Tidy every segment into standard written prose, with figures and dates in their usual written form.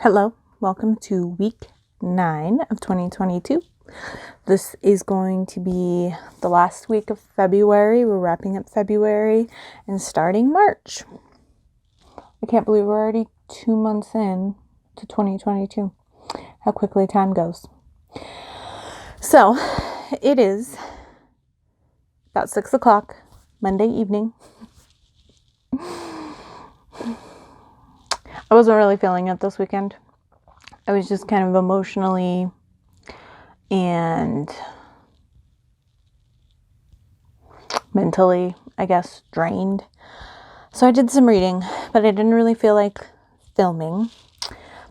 Hello, welcome to week 9 of 2022. This is going to be the last week of February. We're wrapping up February and starting March. I can't believe we're already 2 months in to 2022. How quickly time goes. So, it is about 6 o'clock Monday evening. I wasn't really feeling it this weekend. I was just kind of emotionally and mentally, I guess, drained. So I did some reading, but I didn't really feel like filming.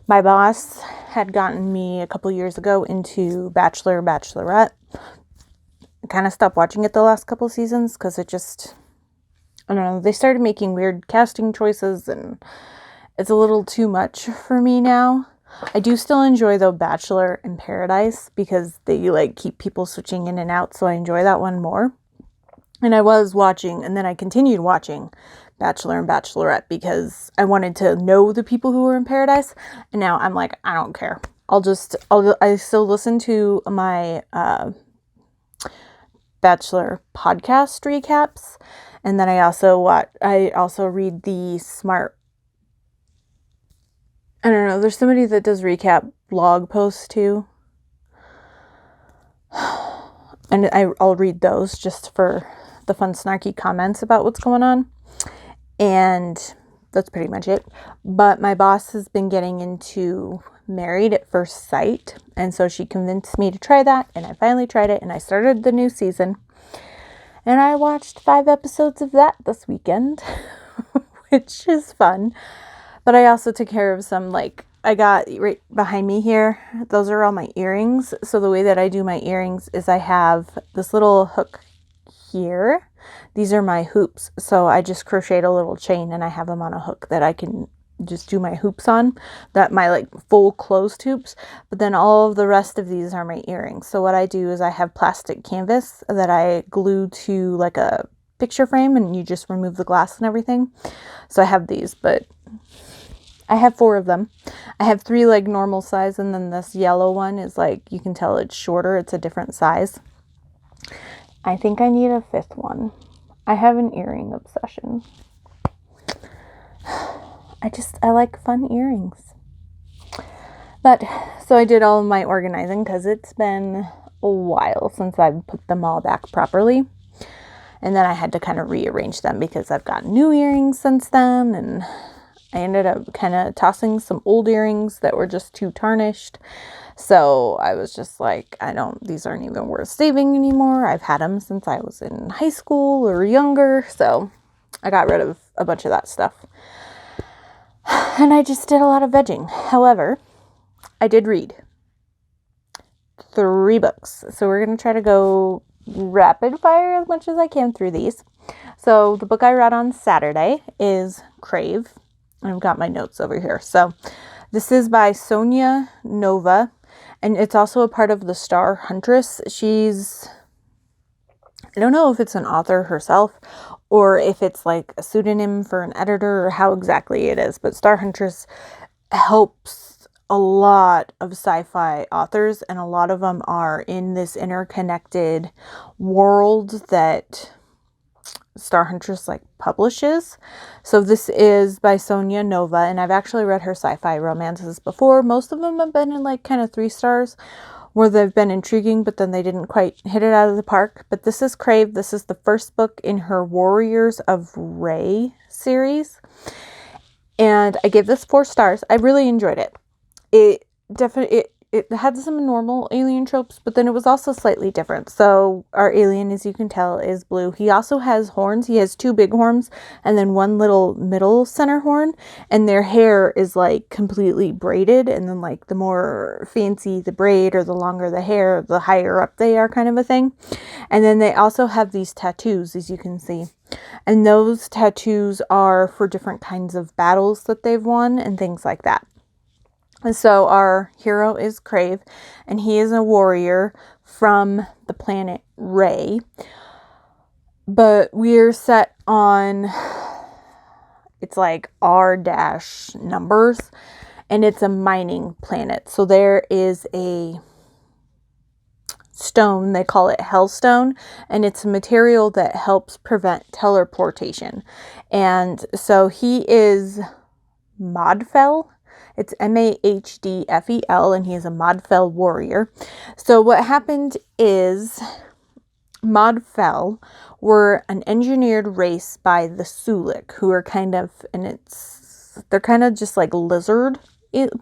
My boss had gotten me a couple years ago into Bachelorette. I kind of stopped watching it the last couple seasons because it just, I don't know, they started making weird casting choices and it's a little too much for me now. I do still enjoy, though, Bachelor in Paradise because they keep people switching in and out, so I enjoy that one more. And I was watching, and then I continued watching Bachelor and Bachelorette because I wanted to know the people who were in Paradise, and now I'm like, I don't care. I still listen to my Bachelor podcast recaps, and then I also read the Smart. I don't know, there's somebody that does recap blog posts too. And I'll read those just for the fun snarky comments about what's going on. And that's pretty much it. But my boss has been getting into Married at First Sight. And so she convinced me to try that. And I finally tried it. And I started the new season. And I watched 5 episodes of that this weekend. Which is fun. But I also took care of some, I got right behind me here. Those are all my earrings. So the way that I do my earrings is I have this little hook here. These are my hoops. So I just crocheted a little chain and I have them on a hook that I can just do my hoops on. That my full closed hoops. But then all of the rest of these are my earrings. So what I do is I have plastic canvas that I glue to a picture frame and you just remove the glass and everything. So I have these, but I have 4 of them. I have 3 normal size, and then this yellow one is you can tell it's shorter. It's a different size. I think I need a 5th one. I have an earring obsession. I like fun earrings. But, so I did all of my organizing because it's been a while since I've put them all back properly. And then I had to kind of rearrange them because I've got new earrings since then, and I ended up kind of tossing some old earrings that were just too tarnished. So I was just like, these aren't even worth saving anymore. I've had them since I was in high school or younger. So I got rid of a bunch of that stuff. And I just did a lot of vegging. However, I did read 3 books. So we're going to try to go rapid fire as much as I can through these. So the book I read on Saturday is Crave. I've got my notes over here. So this is by Sonia Nova, and it's also a part of the Star Huntress. I don't know if it's an author herself or if it's a pseudonym for an editor or how exactly it is, but Star Huntress helps a lot of sci-fi authors, and a lot of them are in this interconnected world that Star Huntress publishes. So this is by Sonia Nova, and I've actually read her sci-fi romances before. Most of them have been in kind of 3 stars where they've been intriguing, but then they didn't quite hit it out of the park. But this is Crave. This is the first book in her Warriors of Ray series. And I gave this 4 stars. I really enjoyed it. It had some normal alien tropes, but then it was also slightly different. So our alien, as you can tell, is blue. He also has horns. He has 2 big horns and then 1 little middle center horn. And their hair is completely braided. And then the more fancy the braid or the longer the hair, the higher up they are, kind of a thing. And then they also have these tattoos, as you can see. And those tattoos are for different kinds of battles that they've won and things like that. And so our hero is Crave, and he is a warrior from the planet Ray. But we're set on, it's R dash numbers. and it's a mining planet. So there is a stone, they call it hellstone, and it's a material that helps prevent teleportation. And so he is Modfell. It's Mahdfel, and he is a Modfell warrior. So what happened is Modfell were an engineered race by the Sulik, who are kind of, they're kind of just like lizard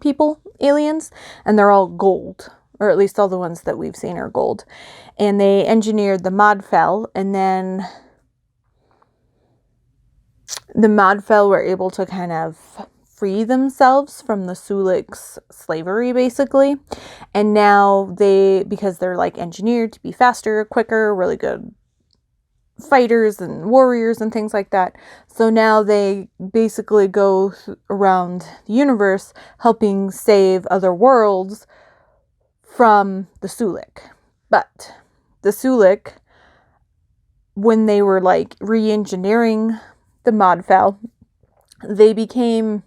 people, aliens, and they're all gold. Or at least all the ones that we've seen are gold. And they engineered the Modfell, and then the Modfell were able to kind of free themselves from the Sulik's slavery, basically. And now because they're like engineered to be faster, quicker, really good fighters and warriors and things like that. So now they basically go around the universe helping save other worlds from the Sulik. But the Sulik, when they were like re-engineering the Modfell, they became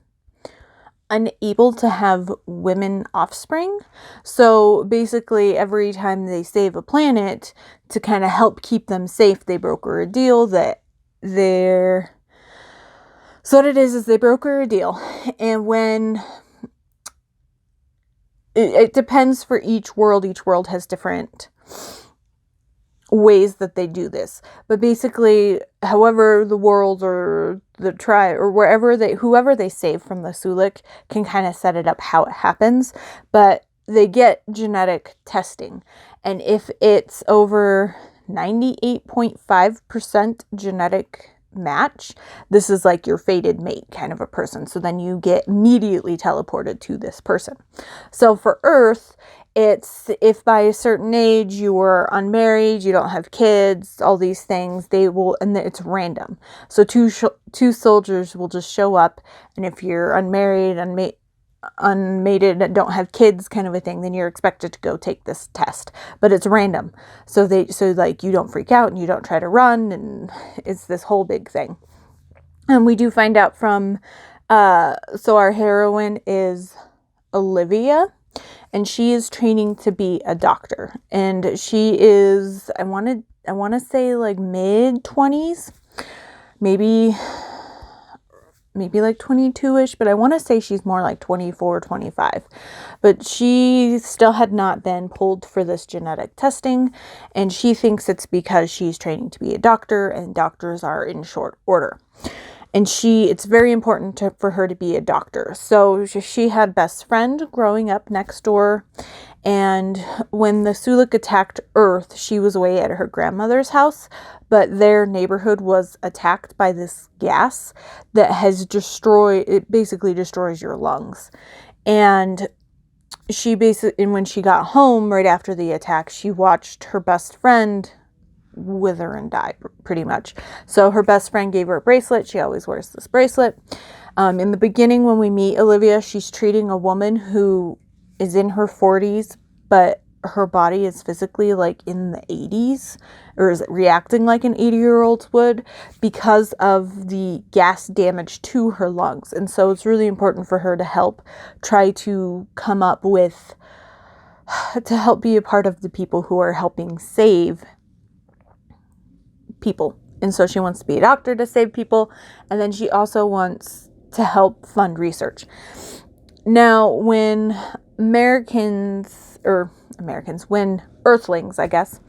unable to have women offspring. So basically every time they save a planet, to kind of help keep them safe, they broker a deal that they're... So what it is they broker a deal. And when... It depends for each world. Each world has different ways that they do this. But basically, however the world or the tribe or whoever they save from the Sulik can kind of set it up how it happens. But they get genetic testing. And if it's over 98.5% genetic match, this is like your fated mate kind of a person. So then you get immediately teleported to this person. So for Earth, it's if by a certain age you were unmarried, you don't have kids, all these things, they will, and it's random. So two soldiers will just show up, and if you're unmarried, unmated, don't have kids kind of a thing, then you're expected to go take this test, but it's random. So like you don't freak out and you don't try to run, and it's this whole big thing. And we do find out from so our heroine is Olivia, and she is training to be a doctor, and she is I want to say like mid-20s, maybe like 22-ish, but I want to say she's more like 24, 25. But she still had not been pulled for this genetic testing, and she thinks it's because she's training to be a doctor, and doctors are in short order. And it's very important for her to be a doctor. So she had best friend growing up next door, and when the Sulik attacked Earth, she was away at her grandmother's house, but their neighborhood was attacked by this gas that it basically destroys your lungs. And when she got home right after the attack, she watched her best friend wither and die, pretty much. So her best friend gave her a bracelet. She always wears this bracelet. In the beginning, when we meet Olivia, she's treating a woman who is in her 40s, but her body is physically like in the 80s, or is reacting like an 80-year-old would, because of the gas damage to her lungs. And so it's really important for her to help try to come up with, to help be a part of the people who are helping save people. And so she wants to be a doctor to save people, and then she also wants to help fund research. Now, when when Earthlings, I guess,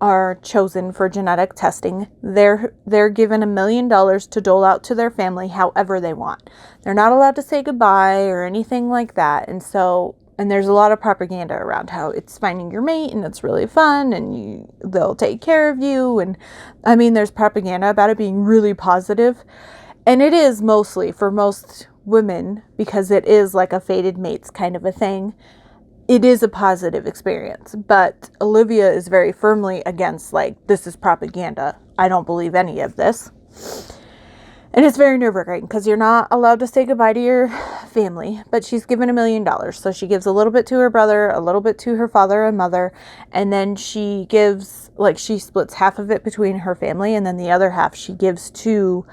are chosen for genetic testing, they're given $1 million to dole out to their family however they want. They're not allowed to say goodbye or anything like that. And there's a lot of propaganda around how it's finding your mate and it's really fun and they'll take care of you. And I mean, there's propaganda about it being really positive. And it is mostly for most women, because it is like a fated mates kind of a thing. It is a positive experience. But Olivia is very firmly against, like, this is propaganda. I don't believe any of this. And it's very nerve-wracking because you're not allowed to say goodbye to your family, but she's given $1 million. So she gives a little bit to her brother, a little bit to her father and mother, and then she gives, like, she splits half of it between her family, and then the other half she gives to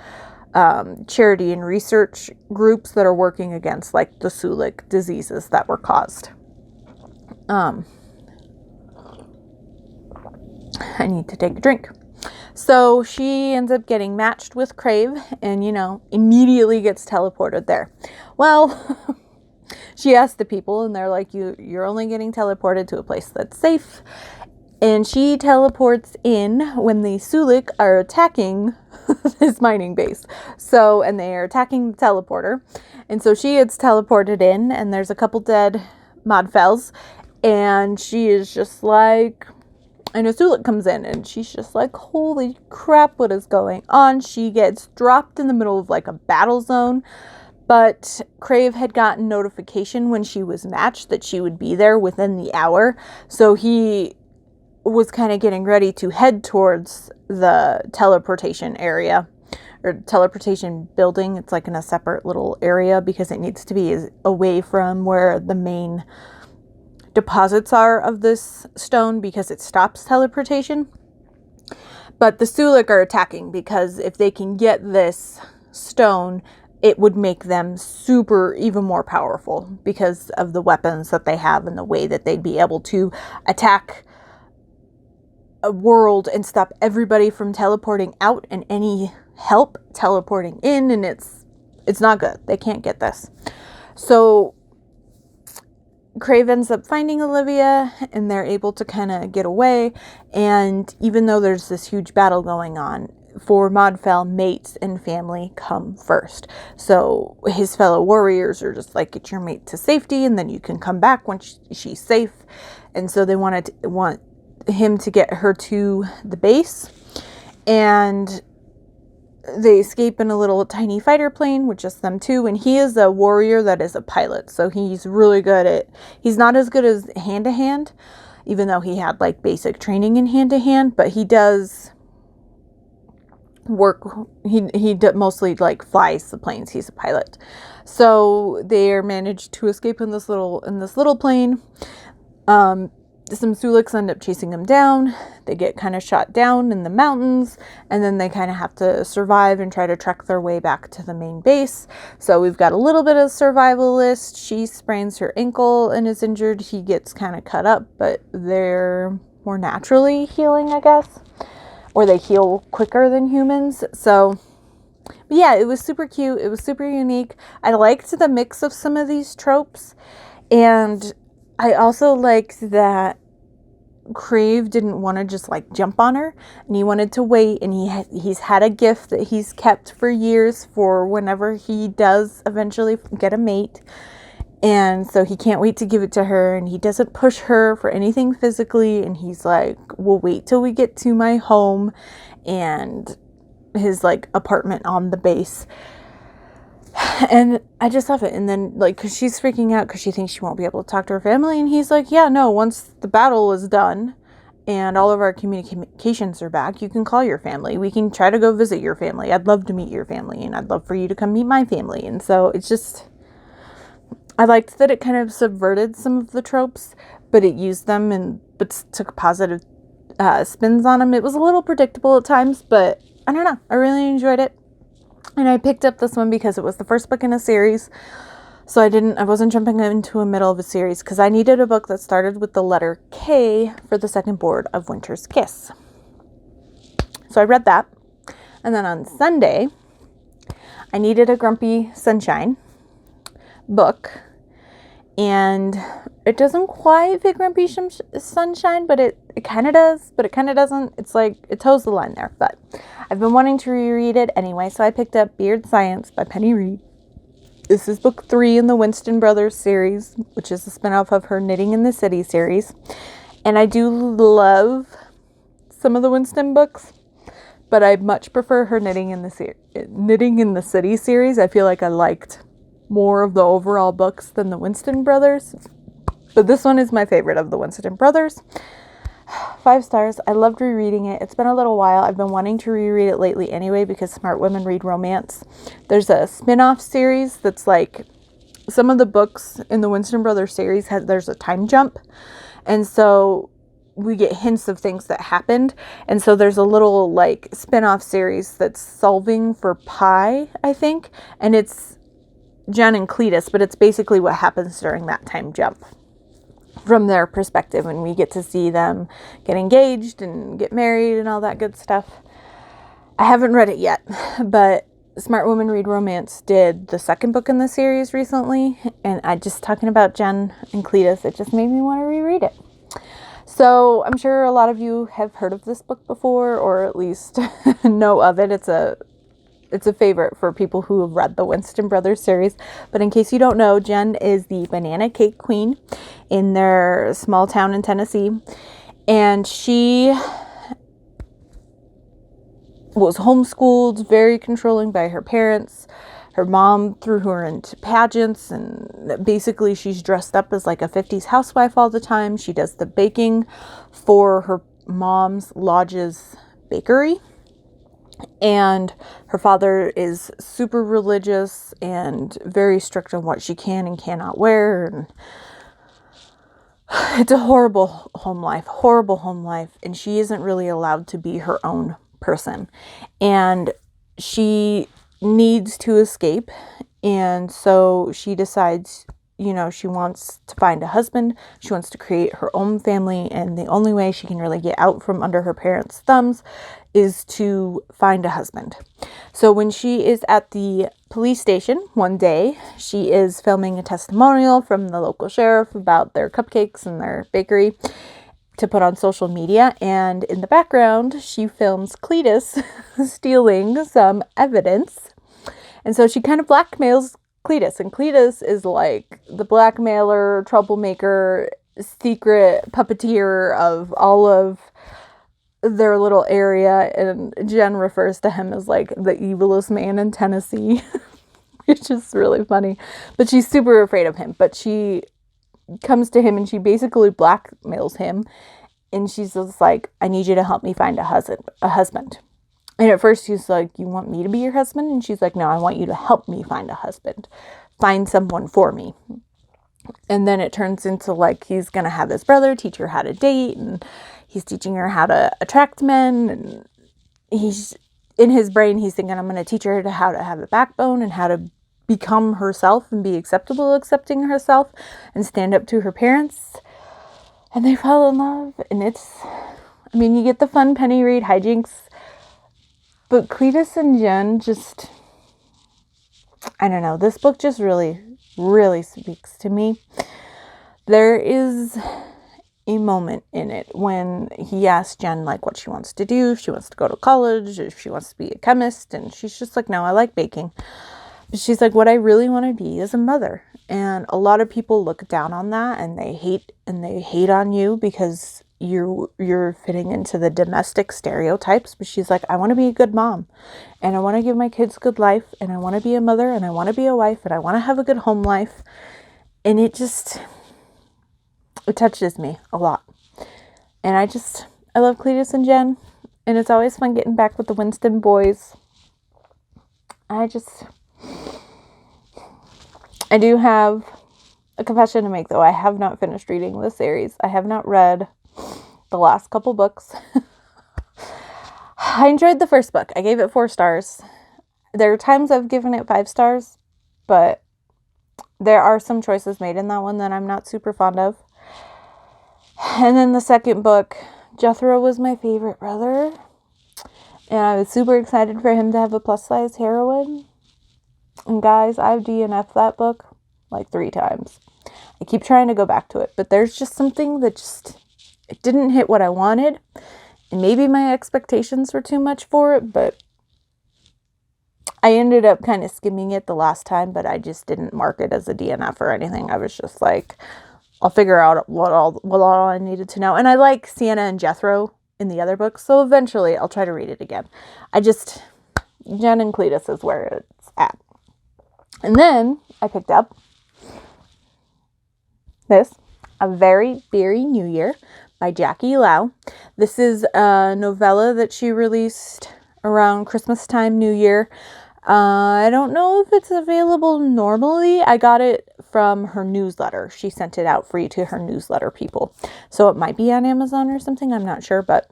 charity and research groups that are working against like the celiac diseases that were caused. I need to take a drink. So she ends up getting matched with Crave and, immediately gets teleported there. Well, she asked the people and they're like, you're only getting teleported to a place that's safe. And she teleports in when the Sulik are attacking this mining base. So, and they are attacking the teleporter. And so she gets teleported in and there's a couple dead Modfels. And she is just like... And a Sulik comes in and she's just like, holy crap, what is going on? She gets dropped in the middle of like a battle zone. But Crave had gotten notification when she was matched that she would be there within the hour. So he was kind of getting ready to head towards the teleportation area or teleportation building. It's like in a separate little area because it needs to be away from where the main deposits are of this stone because it stops teleportation. But the Sulik are attacking because if they can get this stone, it would make them even more powerful because of the weapons that they have and the way that they'd be able to attack a world and stop everybody from teleporting out and any help teleporting in. And it's not good. They can't get this. So Crave ends up finding Olivia and they're able to kind of get away. And even though there's this huge battle going on, for Modfel, mates and family come first. So his fellow warriors are just like, get your mate to safety and then you can come back when she's safe. And so they want him to get her to the base. And they escape in a little tiny fighter plane with just them two. And he is a warrior that is a pilot. So he's really good he's not as good as hand-to-hand, even though he had like basic training in hand-to-hand, but he does work. He mostly like flies the planes. He's a pilot. So they are managed to escape in this little plane. Some Suliks end up chasing them down. They get kind of shot down in the mountains, and then they kind of have to survive and try to trek their way back to the main base. So we've got a little bit of survivalist. She sprains her ankle and is injured. He gets kind of cut up, but they're more naturally healing, I guess, or they heal quicker than humans. So yeah, it was super cute. It was super unique. I liked the mix of some of these tropes, and I also liked that Crave didn't want to just like jump on her, and he wanted to wait, and he's had a gift that he's kept for years for whenever he does eventually get a mate. And so he can't wait to give it to her, and he doesn't push her for anything physically, and he's like, we'll wait till we get to my home and his like apartment on the base. And I just love it. And then like, cause she's freaking out cause she thinks she won't be able to talk to her family. And he's like, yeah, no, once the battle is done and all of our communications are back, you can call your family. We can try to go visit your family. I'd love to meet your family, and I'd love for you to come meet my family. And so it's just, I liked that it kind of subverted some of the tropes, but it used them but took positive spins on them. It was a little predictable at times, but I don't know. I really enjoyed it. And I picked up this one because it was the first book in a series. So I wasn't jumping into a middle of a series because I needed a book that started with the letter K for the second board of Winter's Kiss. So I read that. And then on Sunday, I needed a Grumpy Sunshine book. And it doesn't quite fit Grumpy Sunshine, but it kind of does, but it kind of doesn't. It's like, it toes the line there, but I've been wanting to reread it anyway, so I picked up Beard Science by Penny Reed. This is book 3 in the Winston Brothers series, which is a spinoff of her Knitting in the City series. And I do love some of the Winston books, but I much prefer her Knitting in the City series. I feel like I liked more of the overall books than the Winston Brothers. But this one is my favorite of the Winston Brothers. 5 stars. I loved rereading it. It's been a little while. I've been wanting to reread it lately anyway because smart women read romance. There's a spin-off series that's like, some of the books in the Winston Brothers series there's a time jump. And so we get hints of things that happened. And so there's a little like spin-off series that's Solving for Pi, I think. And it's Jen and Cletus, but it's basically what happens during that time jump from their perspective. And we get to see them get engaged and get married and all that good stuff. I haven't read it yet, but Smart Women Read Romance did the second book in the series recently. And I just talking about Jen and Cletus, it just made me want to reread it. So I'm sure a lot of you have heard of this book before, or at least know of it. It's a favorite for people who have read the Winston Brothers series. But in case you don't know, Jen is the banana cake queen in their small town in Tennessee. And she was homeschooled, very controlling by her parents. Her mom threw her into pageants, and basically she's dressed up as like a 50s housewife all the time. She does the baking for her mom's lodge's bakery. And her father is super religious and very strict on what she can and cannot wear. And it's a horrible home life. And she isn't really allowed to be her own person. And she needs to escape, and so she decides, she wants to find a husband. She wants to create her own family, and the only way she can really get out from under her parents' thumbs is to find a husband. So when she is at the police station one day, she is filming a testimonial from the local sheriff about their cupcakes and their bakery to put on social media, and in the background she films Cletus stealing some evidence. And so she kind of blackmails Cletus, and Cletus is like the blackmailer, troublemaker, secret puppeteer of all of their little area, and Jen refers to him as like the evilest man in Tennessee, which is really funny. But she's super afraid of him, but she comes to him and she basically blackmails him, and she's just like, I need you to help me find a husband. And at first he's like, you want me to be your husband? And she's like, no, I want you to help me find a husband, find someone for me. And then it turns into like he's gonna have his brother teach her how to date, and he's teaching her how to attract men, and he's in his brain he's thinking, I'm gonna teach her how to have a backbone and how to become herself and be accepting herself and stand up to her parents. And they fall in love, and you get the fun Penny Reid hijinks, but Cletus and Jen just, I don't know, this book just really, really speaks to me. There is a moment in it when he asks Jen like what she wants to do, if she wants to go to college, if she wants to be a chemist, and she's just like, no, I like baking. But she's like, what I really want to be is a mother. And a lot of people look down on that, and they hate on you because you're fitting into the domestic stereotypes. But she's like, I want to be a good mom, and I want to give my kids a good life, and I want to be a mother, and I want to be a wife, and I want to have a good home life. And it touches me a lot. And I love Cletus and Jen, and it's always fun getting back with the Winston boys. I do have a confession to make, though. I have not finished reading this series. I have not read the last couple books. I enjoyed the first book. I gave it 4 stars. There are times I've given it 5 stars, but there are some choices made in that one that I'm not super fond of. And then the second book, Jethro was my favorite brother, and I was super excited for him to have a plus-size heroine. And guys, I've DNF'd that book like 3 times. I keep trying to go back to it, but there's just something that it didn't hit what I wanted. And maybe my expectations were too much for it, but I ended up kind of skimming it the last time, but I just didn't mark it as a DNF or anything. I was just like, I'll figure out what all I needed to know. And I like Sienna and Jethro in the other books, so eventually I'll try to read it again. Jen and Cletus is where it's at. And then I picked up this, A Very, Very New Year by Jackie Lau. This is a novella that she released around Christmas time, New Year. I don't know if it's available normally. I got it from her newsletter. She sent it out free to her newsletter people. So it might be on Amazon or something. I'm not sure, but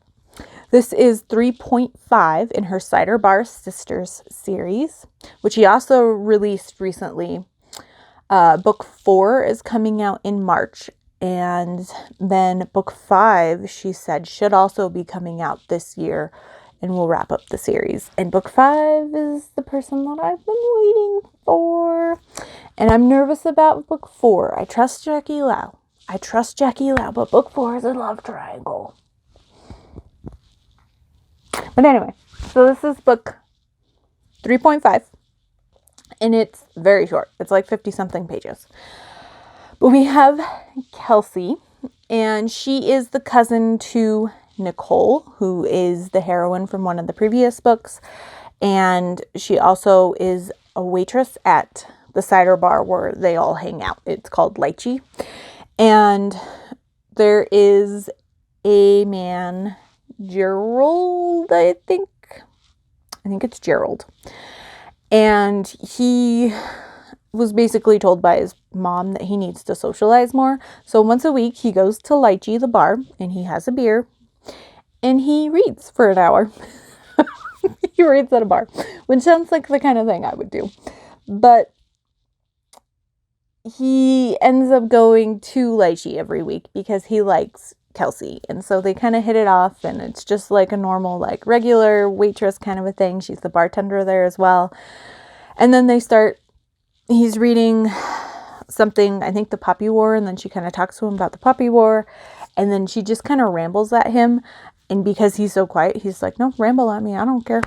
this is 3.5 in her Cider Bar Sisters series, which he also released recently. Book 4 is coming out in March. And then book 5, she said, should also be coming out this year, and we'll wrap up the series. And book 5 is the person that I've been waiting for. And I'm nervous about book 4. I trust Jackie Lau. But book 4 is a love triangle. But anyway, so this is book 3.5. And it's very short. It's like 50 something pages. But we have Kelsey, and she is the cousin to Nicole, who is the heroine from one of the previous books. And she also is a waitress at the cider bar where they all hang out. It's called Lychee. And there is a man, Gerald, I think it's Gerald. And he was basically told by his mom that he needs to socialize more. So once a week he goes to Lychee, the bar, and he has a beer and he reads for an hour. He reads at a bar, which sounds like the kind of thing I would do. But he ends up going to Lychee every week because he likes Kelsey. And so they kind of hit it off, and it's just like a normal, like regular waitress kind of a thing. She's the bartender there as well. And then he's reading something, I think the Poppy War, and then she kind of talks to him about the Poppy War, and then she just kind of rambles at him, and because he's so quiet, he's like, no, ramble at me, I don't care.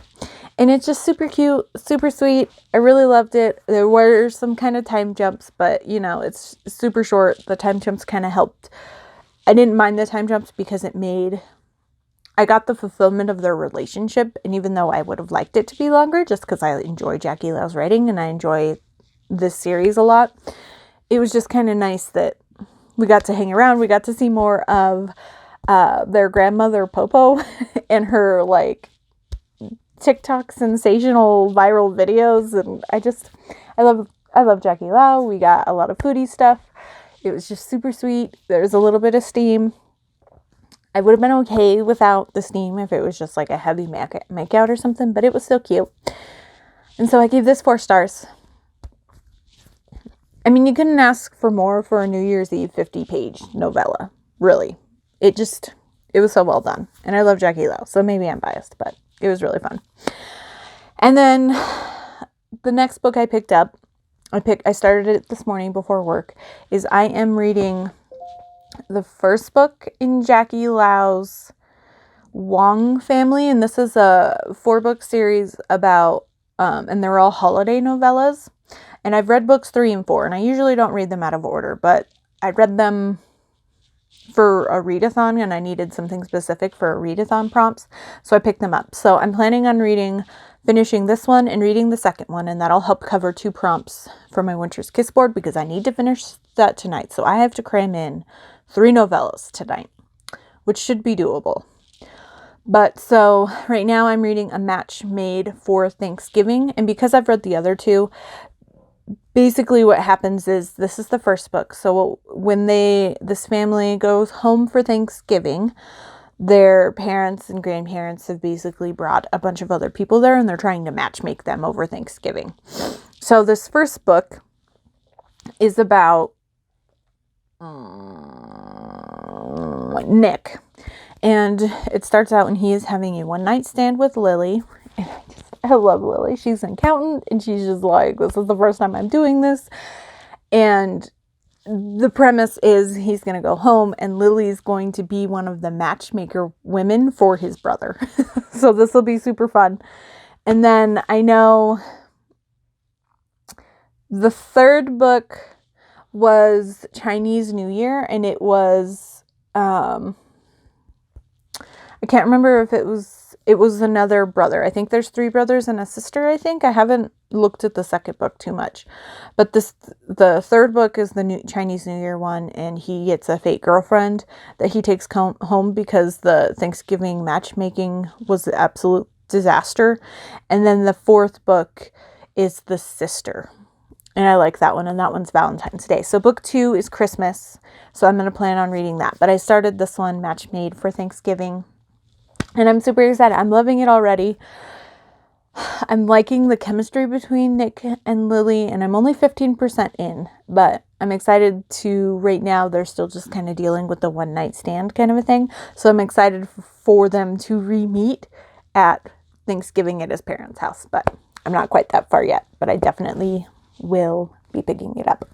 And it's just super cute, super sweet. I really loved it. There were some kind of time jumps, but it's super short. The time jumps kind of helped. I didn't mind the time jumps because I got the fulfillment of their relationship, and even though I would have liked it to be longer, just because I enjoy Jackie Lau's writing and I enjoy this series a lot, it was just kind of nice that we got to hang around. We got to see more of their grandmother Popo and her like TikTok sensational viral videos, and I love Jackie Lau. We got a lot of foodie stuff. It was just super sweet. There's a little bit of steam. I would have been okay without the steam if it was just like a heavy makeout or something, but it was still cute. And so I gave this 4 stars. I mean, you couldn't ask for more for a New Year's Eve 50-page novella. Really. It was so well done. And I love Jackie Lau, so maybe I'm biased, but it was really fun. And then the next book I picked up, I started it this morning before work, is I am reading the first book in Jackie Lau's Wong family. And this is a 4-book series about, and they're all holiday novellas. And I've read books 3 and 4, and I usually don't read them out of order, but I read them for a readathon, and I needed something specific for a readathon prompts, so I picked them up. So I'm planning on finishing this one and reading the second one, and that'll help cover 2 prompts for my Winter's Kiss board, because I need to finish that tonight. So I have to cram in 3 novellas tonight, which should be doable. But so right now I'm reading A Match Made for Thanksgiving, and because I've read the other 2, basically what happens is, this is the first book. So when this family goes home for Thanksgiving, their parents and grandparents have basically brought a bunch of other people there, and they're trying to matchmake them over Thanksgiving. So this first book is about Nick. And it starts out when he is having a one-night stand with Lily. And I love Lily. She's an accountant, and she's just like, this is the first time I'm doing this. And the premise is he's going to go home, and Lily's going to be one of the matchmaker women for his brother. So this will be super fun. And then I know the third book was Chinese New Year, and it was, I can't remember if it was another brother. I think there's 3 brothers and a sister, I think. I haven't looked at the second book too much. But the third book is the Chinese New Year one, and he gets a fake girlfriend that he takes home because the Thanksgiving matchmaking was an absolute disaster. And then the 4th book is the sister. And I like that one, and that one's Valentine's Day. So book 2 is Christmas, so I'm going to plan on reading that. But I started this one, Match Made, for Thanksgiving, and I'm super excited. I'm loving it already. I'm liking the chemistry between Nick and Lily, and I'm only 15% in, but I'm excited to, right now, they're still just kind of dealing with the one night stand kind of a thing. So I'm excited for them to re-meet at Thanksgiving at his parents' house, but I'm not quite that far yet, but I definitely will be picking it up.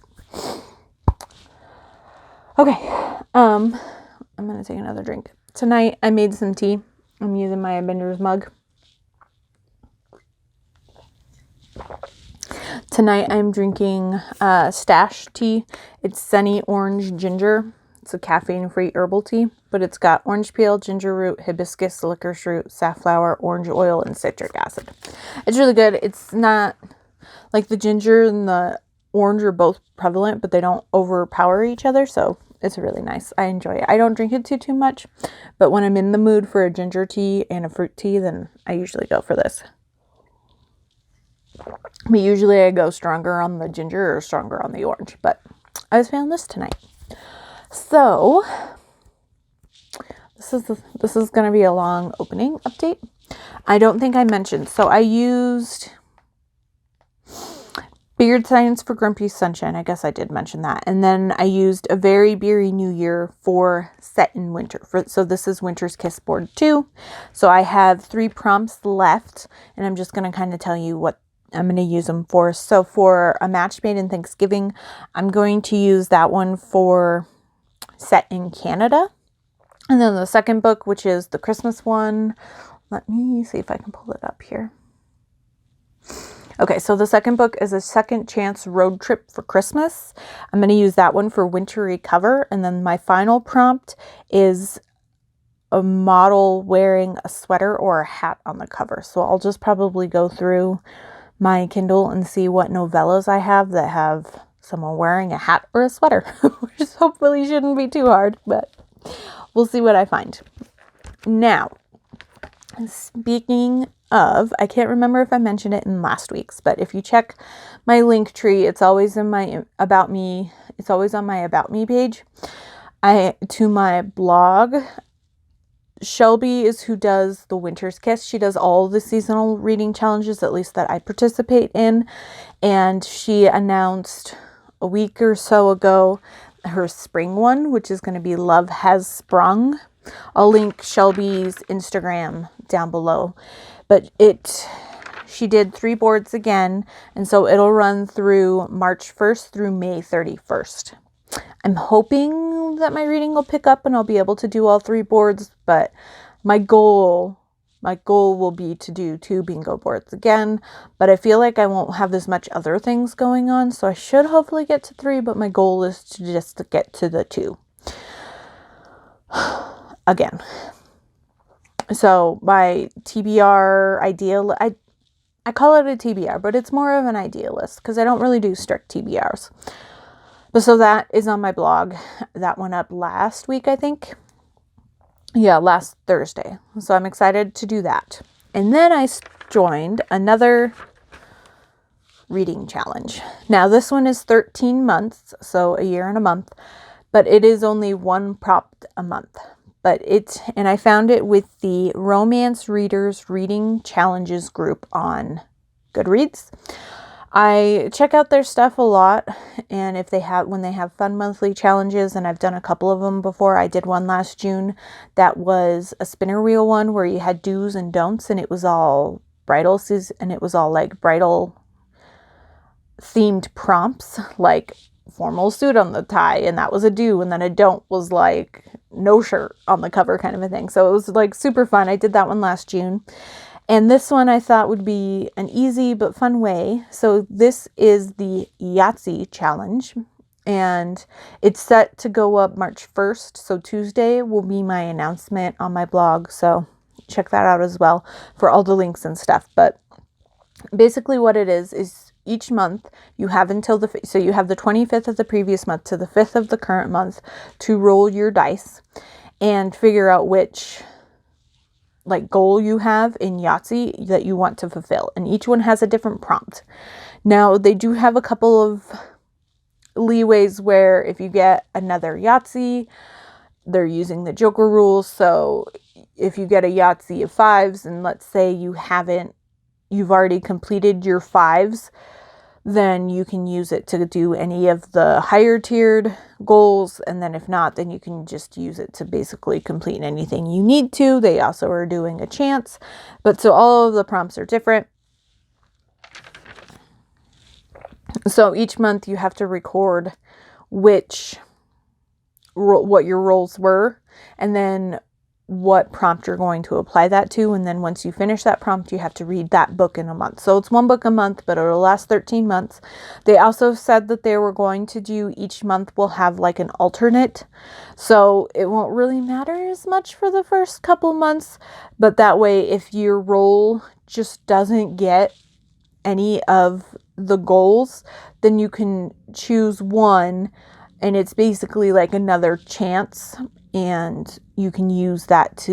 Okay, I'm going to take another drink. Tonight, I made some tea. I'm using my Bender's mug. Tonight I'm drinking Stash tea. It's Sunny Orange Ginger. It's a caffeine-free herbal tea, but it's got orange peel, ginger root, hibiscus, licorice root, safflower, orange oil, and citric acid. It's really good. It's not like the ginger and the orange are both prevalent, but they don't overpower each other, so it's really nice. I enjoy it. I don't drink it too much, but when I'm in the mood for a ginger tea and a fruit tea, then I usually go for this. But usually I go stronger on the ginger or stronger on the orange, but I was feeling this tonight. So this is going to be a long opening update. I don't think I mentioned. So I used Beard Science for Grumpy Sunshine. I guess I did mention that. And then I used A Very Beery New Year for Set in Winter. So this is Winter's Kiss Board 2. So I have 3 prompts left, and I'm just going to kind of tell you what I'm going to use them for. So for A Match Made in Thanksgiving, I'm going to use that one for Set in Canada. And then the second book, which is the Christmas one, let me see if I can pull it up here. Okay, so the second book is A Second Chance Road Trip for Christmas. I'm going to use that one for wintry cover. And then my final prompt is a model wearing a sweater or a hat on the cover. So I'll just probably go through my Kindle and see what novellas I have that have someone wearing a hat or a sweater, which hopefully shouldn't be too hard, but we'll see what I find. Now, speaking of, I can't remember if I mentioned it in last week's, but if you check my link tree, it's always in my About Me. It's always on my About Me page. To my blog, Shelby is who does the Winter's Kiss. She does all the seasonal reading challenges, at least that I participate in. And she announced a week or so ago her spring one, which is going to be Love Has Sprung. I'll link Shelby's Instagram down below. But she did 3 boards again, and so it'll run through March 1st through May 31st. I'm hoping that my reading will pick up and I'll be able to do all 3 boards, but my goal will be to do 2 bingo boards again, but I feel like I won't have as much other things going on, so I should hopefully get to 3, but my goal is to just get to the 2 again. So my TBR ideal, I call it a TBR, but it's more of an idealist because I don't really do strict TBRs. But so that is on my blog. That went up last week, I think. Yeah, last Thursday. So I'm excited to do that. And then I joined another reading challenge. Now this one is 13 months, so a year and a month, but it is only 1 prompt a month. And I found it with the Romance Readers Reading Challenges group on Goodreads. I check out their stuff a lot, and when they have fun monthly challenges, and I've done a couple of them before. I did one last June that was a spinner wheel one where you had do's and don'ts, and it was all bridal season, and it was all like bridal themed prompts, like formal suit on the tie, and that was a do, and then a don't was like no shirt on the cover kind of a thing. So it was like super fun. I did that one last June. And this one I thought would be an easy but fun way. So this is the Yahtzee challenge, and it's set to go up March 1st. So Tuesday will be my announcement on my blog. So check that out as well for all the links and stuff. But basically what it is each month you have so you have the 25th of the previous month to the 5th of the current month to roll your dice and figure out which like goal you have in Yahtzee that you want to fulfill. And each one has a different prompt. Now, they do have a couple of leeways where if you get another Yahtzee, they're using the Joker rules. So if you get a Yahtzee of 5s and let's say you've already completed your 5s, then you can use it to do any of the higher tiered goals. And then if not, then you can just use it to basically complete anything you need to. They also are doing a chance. But so all of the prompts are different. So each month you have to record what your roles were, and then what prompt you're going to apply that to. And then once you finish that prompt, you have to read that book in a month. So it's one book a month, but it'll last 13 months. They also said that they were going to do each month will have like an alternate. So it won't really matter as much for the first couple months. But that way, if your role just doesn't get any of the goals, then you can choose one, and it's basically like another chance, and you can use that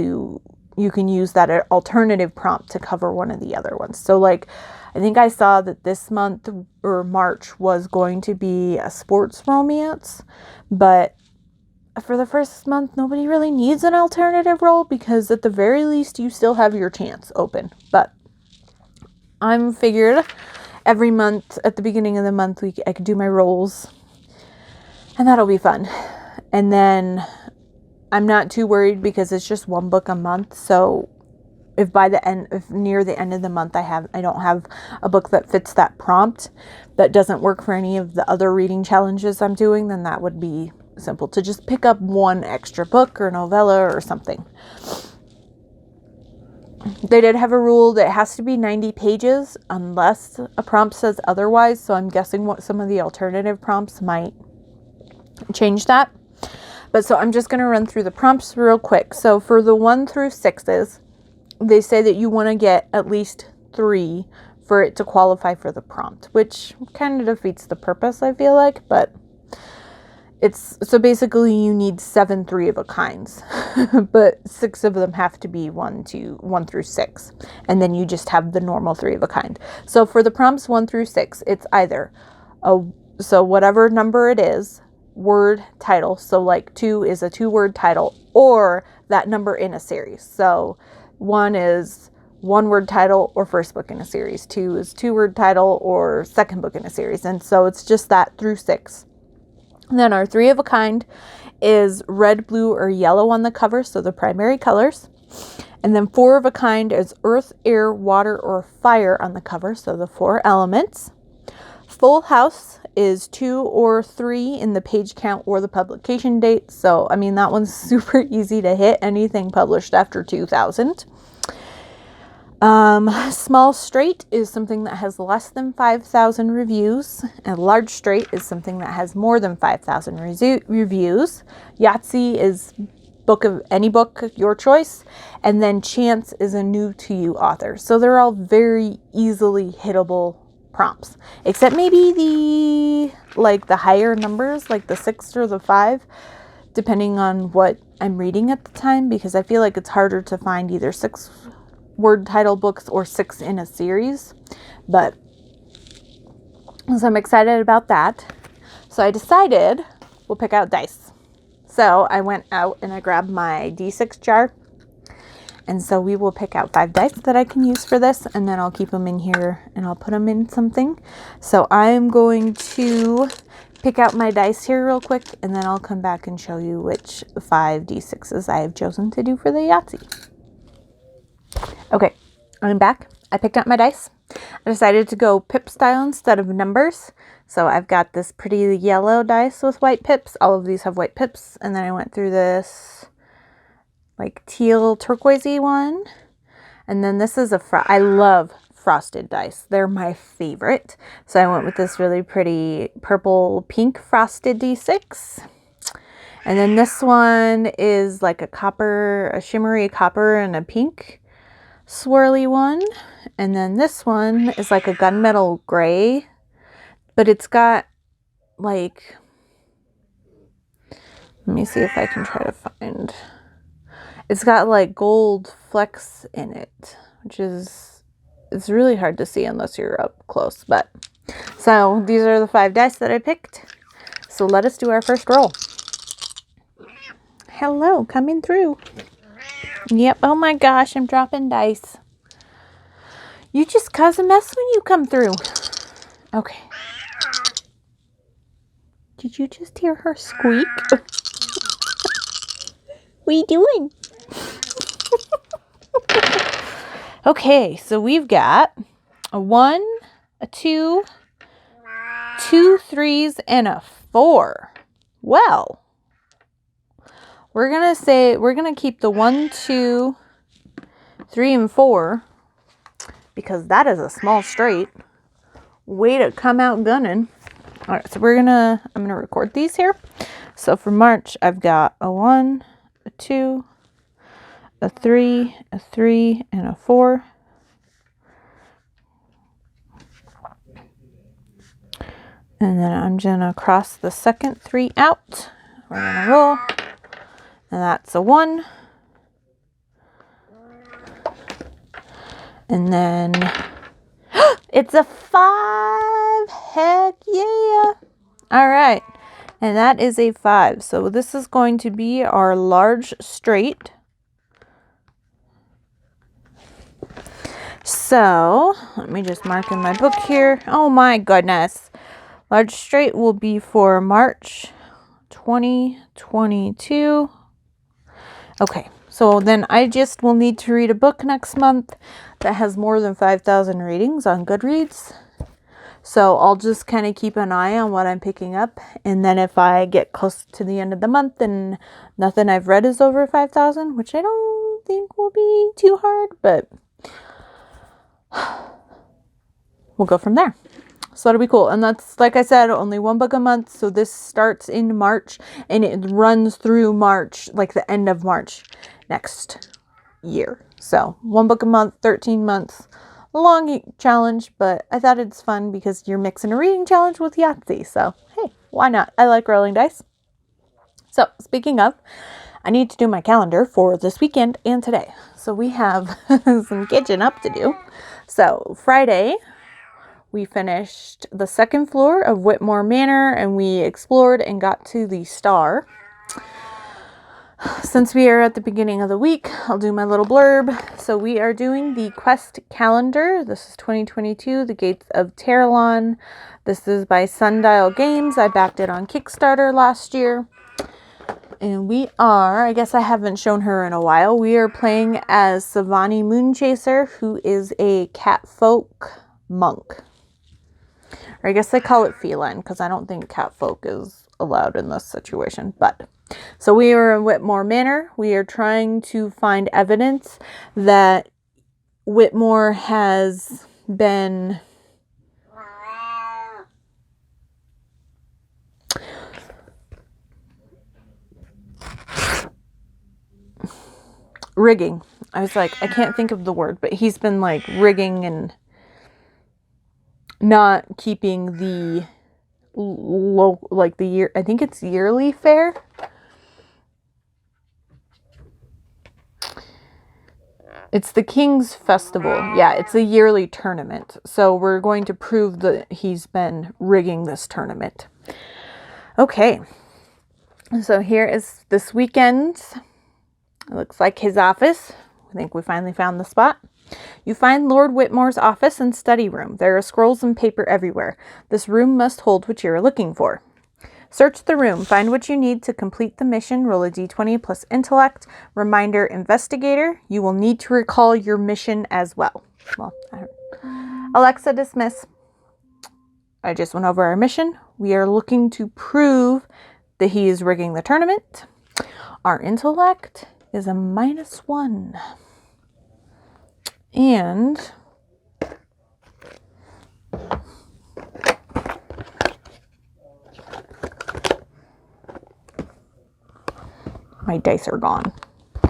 alternative prompt to cover one of the other ones. So like, I think I saw that this month or March was going to be a sports romance, but for the first month, nobody really needs an alternative role because at the very least, you still have your chance open. But I'm figured every month at the beginning of the month, I could do my roles, and that'll be fun. And then I'm not too worried because it's just one book a month. So if near the end of the month, I don't have a book that fits that prompt that doesn't work for any of the other reading challenges I'm doing, then that would be simple to just pick up one extra book or novella or something. They did have a rule that it has to be 90 pages unless a prompt says otherwise. So I'm guessing what some of the alternative prompts might change that. But so I'm just going to run through the prompts real quick. So for the 1 through 6s, they say that you want to get at least 3 for it to qualify for the prompt, which kind of defeats the purpose, I feel like. But so basically you need 7 3 of a kinds, but 6 of them have to be 1 through 6. And then you just have the normal 3 of a kind. So for the prompts 1 through 6, it's either so whatever number it is, word title. So like 2 is a 2-word title, or that number in a series. So 1 is 1-word title or first book in a series. 2 is 2-word title or second book in a series. And so it's just that through 6. And then our 3 of a kind is red, blue, or yellow on the cover, so the primary colors. And then 4 of a kind is earth, air, water, or fire on the cover, so the 4 elements. Full house is 2 or 3 in the page count or the publication date. So, I mean, that one's super easy to hit, anything published after 2000. Small straight is something that has less than 5,000 reviews, and large straight is something that has more than 5,000 reviews. Yahtzee is any book, your choice. And then chance is a new to you author. So they're all very easily hittable prompts, except maybe the higher numbers, like the 6 or the 5, depending on what I'm reading at the time, because I feel like it's harder to find either 6-word title books or 6 in a series. But so I'm excited about that. So I decided we'll pick out dice. So I went out and I grabbed my D6 jar. And so we will pick out 5 dice that I can use for this, and then I'll keep them in here and I'll put them in something. So I'm going to pick out my dice here real quick, and then I'll come back and show you which 5 D6s I have chosen to do for the Yahtzee. Okay, I'm back. I picked out my dice. I decided to go pip style instead of numbers. So I've got this pretty yellow dice with white pips. All of these have white pips. And then I went through this like teal turquoisey one. And then this is I love frosted dice. They're my favorite. So I went with this really pretty purple pink frosted D6. And then this one is like a shimmery copper and a pink swirly one. And then this one is like a gunmetal gray, but it's got like, let me see if I can try to find, It's got like gold flecks in it, which is, it's really hard to see unless you're up close. But so these are the 5 dice that I picked. So let us do our first roll. Hello, coming through. Yep. Oh my gosh, I'm dropping dice. You just cause a mess when you come through. Okay. Did you just hear her squeak? What are you doing? Okay, so we've got a 1, a 2, 2 3s, and a 4. Well, we're gonna keep the 1, 2, 3, and 4 because that is a small straight. Way to come out gunning. All right, so I'm gonna record these here. So for March, I've got a 1, a 2, a 3, and a 4. And then I'm gonna cross the second 3 out. We're gonna roll. And that's a 1. And then it's a 5. Heck yeah. All right. And that is a 5. So this is going to be our large straight. So let me just mark in my book here. Oh my goodness. Large straight will be for March 2022. Okay, so then I just will need to read a book next month that has more than 5,000 ratings on Goodreads. So I'll just kind of keep an eye on what I'm picking up. And then if I get close to the end of the month and nothing I've read is over 5,000, which I don't think will be too hard, but we'll go from there. So that'll be cool. And that's, like I said, only 1 book a month. So this starts in March and it runs through March, like the end of March next year. So 1 book a month, 13 months. Long challenge, but I thought it's fun because you're mixing a reading challenge with Yahtzee. So, hey, why not? I like rolling dice. So, speaking of, I need to do my calendar for this weekend and today. So, we have some kitchen up to do. So, Friday, we finished the 2nd floor of Whitmore Manor and we explored and got to the Star. Since we are at the beginning of the week, I'll do my little blurb. So we are doing the quest calendar. This is 2022, The Gates of Terralon. This is by Sundial Games. I backed it on Kickstarter last year. And we are, I guess I haven't shown her in a while, we are playing as Savani Moonchaser, who is a catfolk monk. Or I guess they call it feline, because I don't think catfolk is allowed in this situation, but... So we are in Whitmore Manor. We are trying to find evidence that Whitmore has been rigging. I was like, I can't think of the word, but he's been like rigging and not keeping the like the year, I think it's yearly fair. It's the King's Festival. Yeah, it's a yearly tournament. So we're going to prove that he's been rigging this tournament. Okay. So here is this weekend's. It looks like his office. I think we finally found the spot. You find Lord Whitmore's office and study room. There are scrolls and paper everywhere. This room must hold what you are looking for. Search the room. Find what you need to complete the mission. Roll a d20 plus intellect. Reminder, investigator. You will need to recall your mission as well. Alexa, dismiss. I just went over our mission. We are looking to prove that he is rigging the tournament. Our intellect is a -1. And... my dice are gone.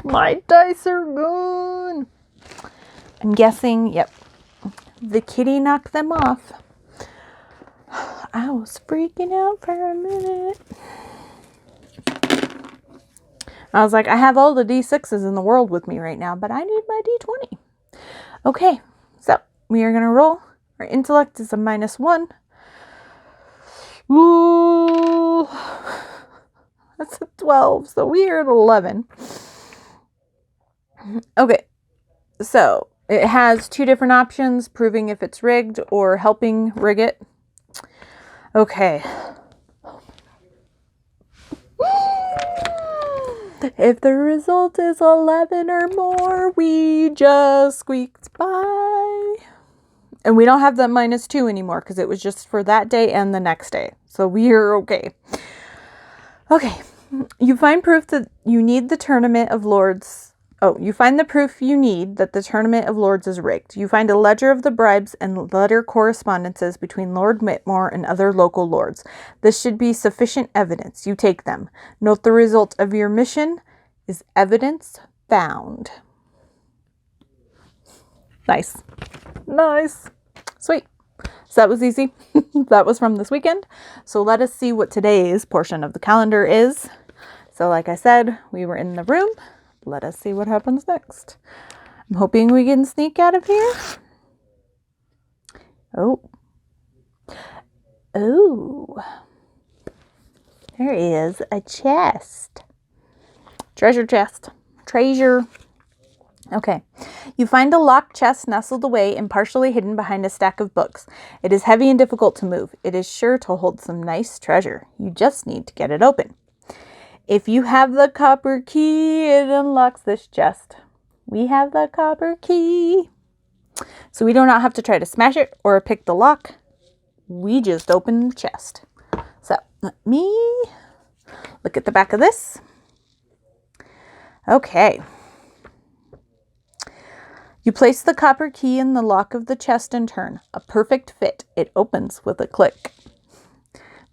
My dice are gone. I'm guessing, yep, the kitty knocked them off. I was freaking out for a minute. I was like, I have all the D6s in the world with me right now, but I need my D20. Okay, so we are going to roll. Our intellect is a -1. Ooh, that's a 12, so we are at 11. Okay, so it has 2 different options, proving if it's rigged or helping rig it. Okay. If the result is 11 or more, we just squeaked by. And we don't have that -2 anymore because it was just for that day and the next day. So we're okay. Okay. You find proof that you need the Tournament of Lords. Oh, you find the proof you need that the Tournament of Lords is rigged. You find a ledger of the bribes and letter correspondences between Lord Whitmore and other local lords. This should be sufficient evidence. You take them. Note the result of your mission is evidence found. Nice. Nice. Sweet. So that was easy. That was from this weekend. So let us see what today's portion of the calendar is. So like I said, we were in the room. Let us see what happens next. I'm hoping we can sneak out of here. Oh. Oh. There is a chest. Treasure chest. Treasure. Okay. You find a locked chest nestled away and partially hidden behind a stack of books. It is heavy and difficult to move. It is sure to hold some nice treasure. You just need to get it open. If you have the copper key, it unlocks this chest. We have the copper key. So we do not have to try to smash it or pick the lock. We just open the chest. So let me look at the back of this. Okay. You place the copper key in the lock of the chest and turn. A perfect fit. It opens with a click.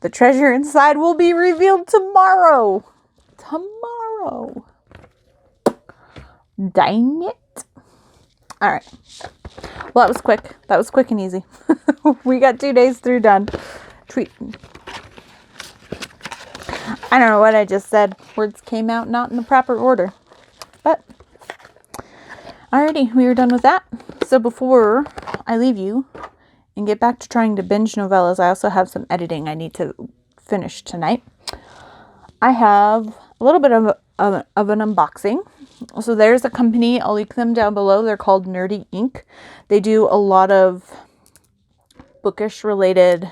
The treasure inside will be revealed tomorrow. Tomorrow. Dang it. All right. Well, that was quick. That was quick and easy. We got 2 days through done. Tweet. I don't know what I just said. Words came out not in the proper order. But alrighty, we are done with that. So before I leave you and get back to trying to binge novellas, I also have some editing I need to finish tonight. I have a little bit of an unboxing. So there's a company, I'll link them down below. They're called Nerdy Ink. They do a lot of bookish related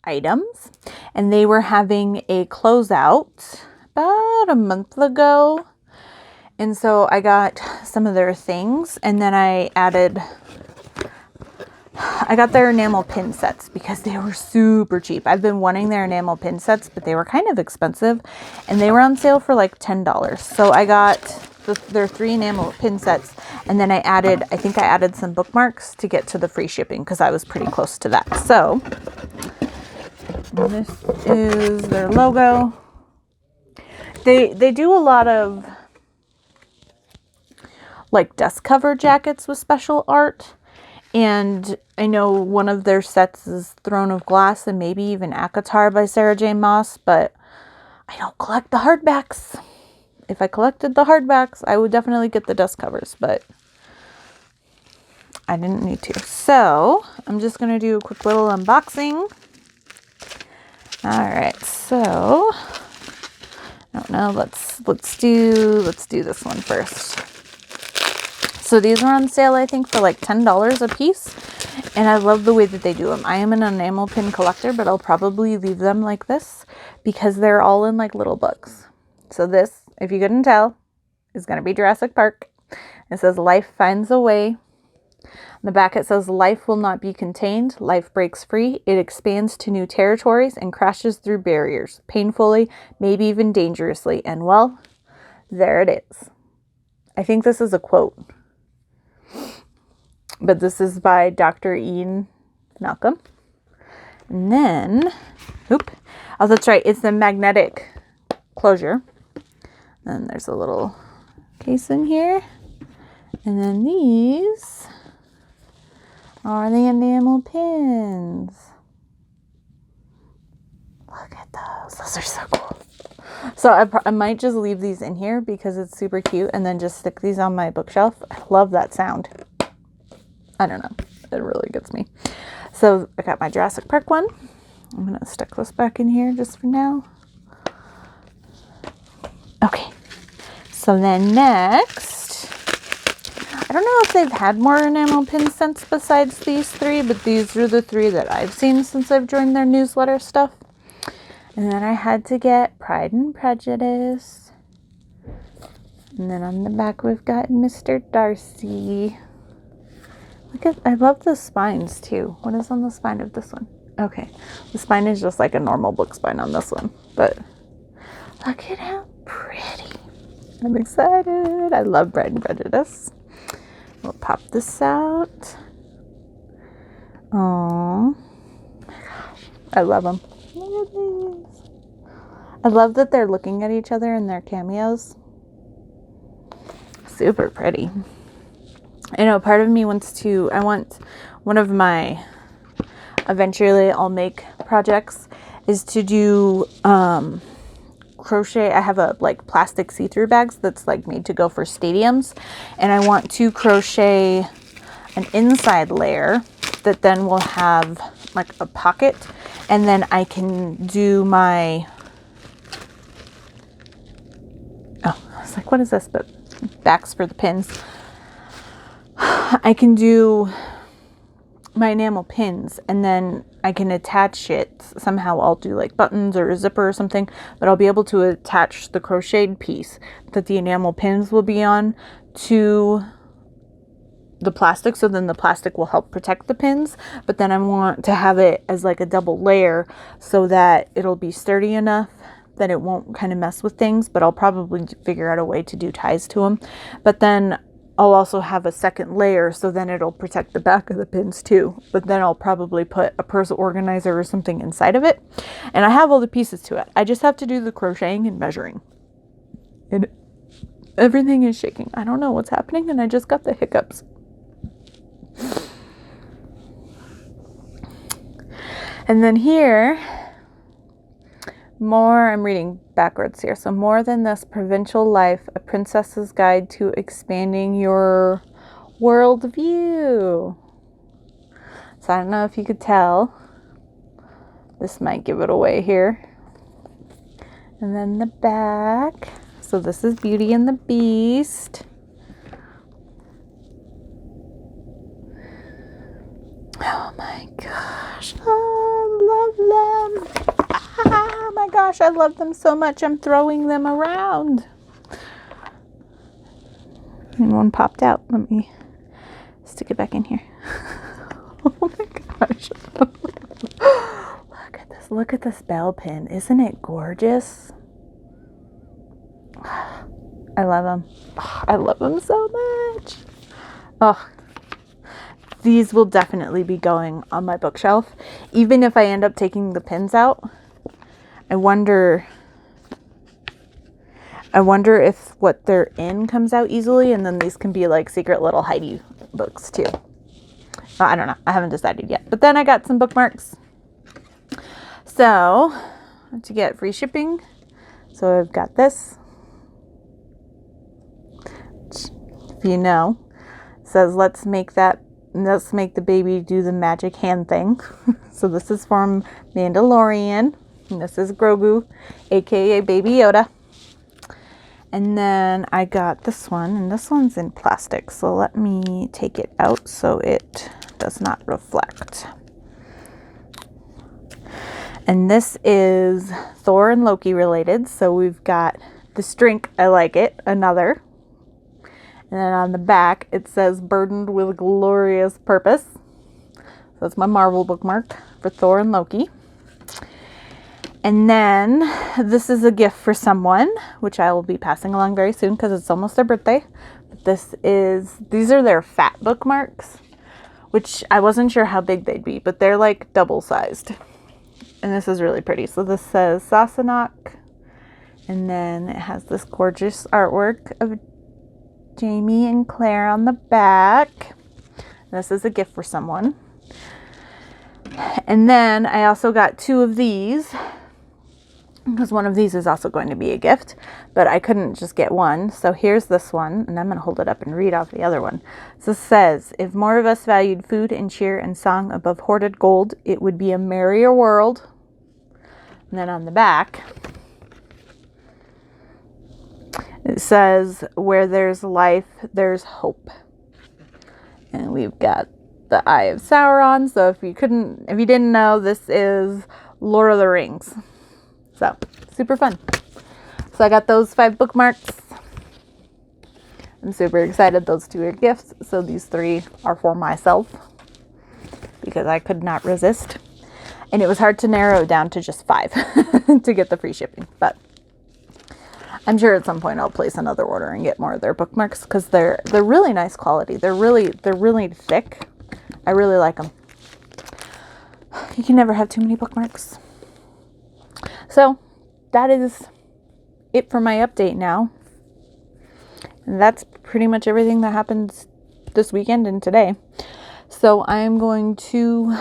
items. And they were having a closeout about a month ago. And so I got some of their things, and then I got their enamel pin sets because they were super cheap. I've been wanting their enamel pin sets, but they were kind of expensive, and they were on sale for like $10. So I got their 3 enamel pin sets, and then I think I added some bookmarks to get to the free shipping because I was pretty close to that. So this is their logo. They do a lot of like desk cover jackets with special art. And I know one of their sets is Throne of Glass and maybe even Akatar by Sarah J. Maas, but I don't collect the hardbacks. If I collected the hardbacks, I would definitely get the desk covers, but I didn't need to. So I'm just going to do a quick little unboxing. All right, so I don't know. Let's do this one first. So these were on sale, I think, for like $10 a piece. And I love the way that they do them. I am an enamel pin collector, but I'll probably leave them like this because they're all in like little books. So this, if you couldn't tell, is going to be Jurassic Park. It says life finds a way. On the back it says life will not be contained. Life breaks free. It expands to new territories and crashes through barriers. Painfully, maybe even dangerously. And well, there it is. I think this is a quote. But this is by Dr. Ian Malcolm. And then, oh, that's right. It's the magnetic closure. Then there's a little case in here. And then these are the enamel pins. Look at those. Those are so cool. So I might just leave these in here because it's super cute and then just stick these on my bookshelf. I love that sound. I don't know. It really gets me. So I got my Jurassic Park one. I'm going to stick this back in here just for now. Okay. So then next, I don't know if they've had more enamel pin scents besides these three, but these are the three that I've seen since I've joined their newsletter stuff. And then I had to get Pride and Prejudice. And then on the back we've got Mr. Darcy. Look at, I love the spines too. What is on the spine of this one? Okay, the spine is just like a normal book spine on this one, but look at how pretty. I'm excited. I love Pride and Prejudice. We'll pop this out. Oh my gosh, I love them. Look at these. I love that they're looking at each other in their cameos. Super pretty. I know part of me wants to, I want one of my, eventually I'll make projects is to do crochet. I have a like plastic see-through bags that's like made to go for stadiums, and I want to crochet an inside layer that then will have like a pocket, and then I can do my, oh, I was like, what is this? But backs for the pins. I can do my enamel pins, and then I can attach it. Somehow I'll do like buttons or a zipper or something, but I'll be able to attach the crocheted piece that the enamel pins will be on to the plastic, so then the plastic will help protect the pins, but then I want to have it as like a double layer so that it'll be sturdy enough that it won't kind of mess with things, but I'll probably figure out a way to do ties to them. But then I'll also have a second layer, so then it'll protect the back of the pins too, but then I'll probably put a purse organizer or something inside of it, and I have all the pieces to it. I just have to do the crocheting and measuring, and everything is shaking. I don't know what's happening, and I just got the hiccups. And then here, more, I'm reading backwards here. So More Than This Provincial Life, A Princess's Guide to Expanding Your Worldview. So I don't know if you could tell. This might give it away here. And then the back. So this is Beauty and the Beast. Oh my gosh, I love them. Oh my gosh, I love them so much. I'm throwing them around. And one popped out. Let me stick it back in here. Oh my gosh. Look at this. Look at this bell pin. Isn't it gorgeous? I love them. I love them so much. Oh, these will definitely be going on my bookshelf, even if I end up taking the pins out. I wonder if what they're in comes out easily, and then these can be like secret little Heidi books too. I don't know. I haven't decided yet. But then I got some bookmarks. So, to get free shipping, so I've got this. If you know, it says let's make the baby do the magic hand thing. So this is from Mandalorian. And this is Grogu, aka Baby Yoda. And then I got this one, and this one's in plastic. So let me take it out so it does not reflect. And this is Thor and Loki related. So we've got this drink, I like it, another. And then on the back, it says burdened with glorious purpose. So that's my Marvel bookmark for Thor and Loki. And then this is a gift for someone, which I will be passing along very soon because it's almost their birthday. But these are their fat bookmarks, which I wasn't sure how big they'd be, but they're like double sized. And this is really pretty. So this says Sassenach, and then it has this gorgeous artwork of Jamie and Claire on the back. This is a gift for someone. And then I also got two of these. because one of these is also going to be a gift, but I couldn't just get one. So here's this one, and I'm going to hold it up and read off the other one. So it says, if more of us valued food and cheer and song above hoarded gold, it would be a merrier world. And then on the back, it says, where there's life, there's hope. And we've got the Eye of Sauron. So if you didn't know, this is Lord of the Rings. So, super fun. So I got those 5 bookmarks. I'm super excited. Those 2 are gifts. So these 3 are for myself because I could not resist. And it was hard to narrow it down to just 5 to get the free shipping. But I'm sure at some point I'll place another order and get more of their bookmarks because they're really nice quality. They're really thick. I really like them. You can never have too many bookmarks. So that is it for my update now. And that's pretty much everything that happened this weekend and today. So I'm going to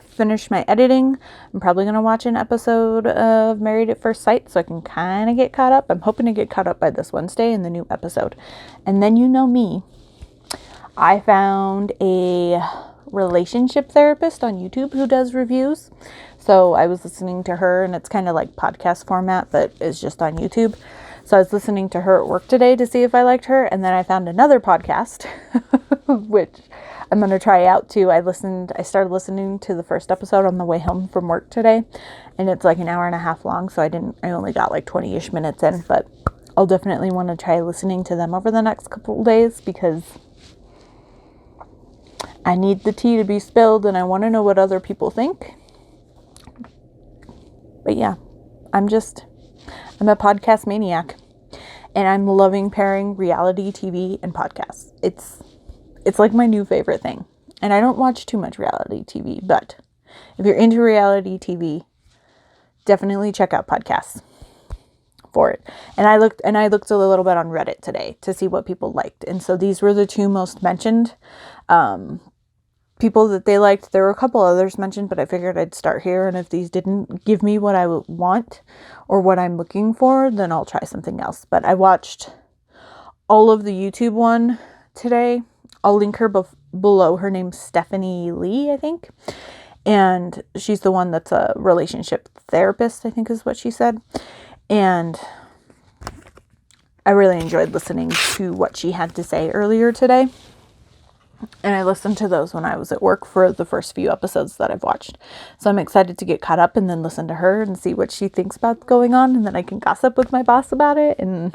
finish my editing. I'm probably going to watch an episode of Married at First Sight so I can kind of get caught up. I'm hoping to get caught up by this Wednesday in the new episode. And then you know me. I found a relationship therapist on YouTube who does reviews. So I was listening to her, and it's kind of like podcast format, but it's just on YouTube. So I was listening to her at work today to see if I liked her. And then I found another podcast, which I'm going to try out too. I started listening to the first episode on the way home from work today, and it's like an hour and a half long. So I only got like 20-ish minutes in, but I'll definitely want to try listening to them over the next couple of days because I need the tea to be spilled and I want to know what other people think. But yeah, I'm a podcast maniac, and I'm loving pairing reality TV and podcasts. It's like my new favorite thing. And I don't watch too much reality TV, but if you're into reality TV, definitely check out podcasts for it. And I looked a little bit on Reddit today to see what people liked. And so these were the 2 most mentioned people that they liked. There were a couple others mentioned, but I figured I'd start here. And if these didn't give me what I want or what I'm looking for, then I'll try something else. But I watched all of the YouTube one today. I'll link her below. Her name's Stephanie Lee, I think. And she's the one that's a relationship therapist, I think is what she said. And I really enjoyed listening to what she had to say earlier today. And I listened to those when I was at work for the first few episodes that I've watched. So I'm excited to get caught up and then listen to her and see what she thinks about going on. And then I can gossip with my boss about it. And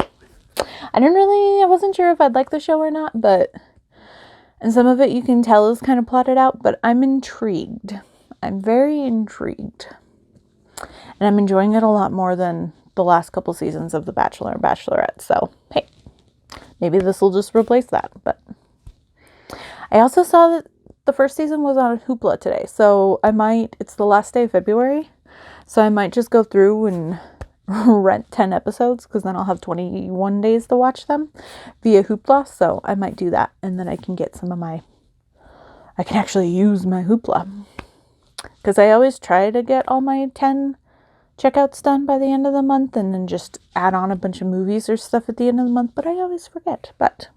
I wasn't sure if I'd like the show or not, and some of it you can tell is kind of plotted out, but I'm intrigued. I'm very intrigued. And I'm enjoying it a lot more than the last couple seasons of The Bachelor and Bachelorette. So, hey, maybe this will just replace that, but I also saw that the first season was on Hoopla today, so it's the last day of February, so I might just go through and rent 10 episodes, because then I'll have 21 days to watch them via Hoopla, so I might do that, and then I can get I can actually use my Hoopla, because I always try to get all my 10 checkouts done by the end of the month, and then just add on a bunch of movies or stuff at the end of the month, but I always forget, but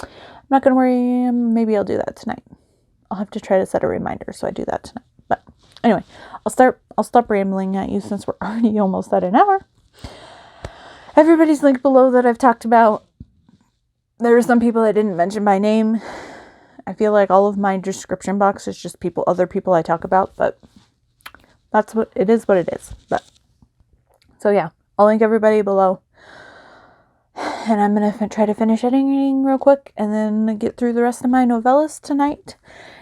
I'm not going to worry. Maybe I'll do that tonight. I'll have to try to set a reminder so I do that tonight. But anyway, I'll stop rambling at you since we're already almost at an hour. Everybody's linked below that I've talked about. There are some people I didn't mention by name. I feel like all of my description box is just other people I talk about, but that's what it is. But so yeah, I'll link everybody below. And I'm going to try to finish editing real quick and then get through the rest of my novellas tonight.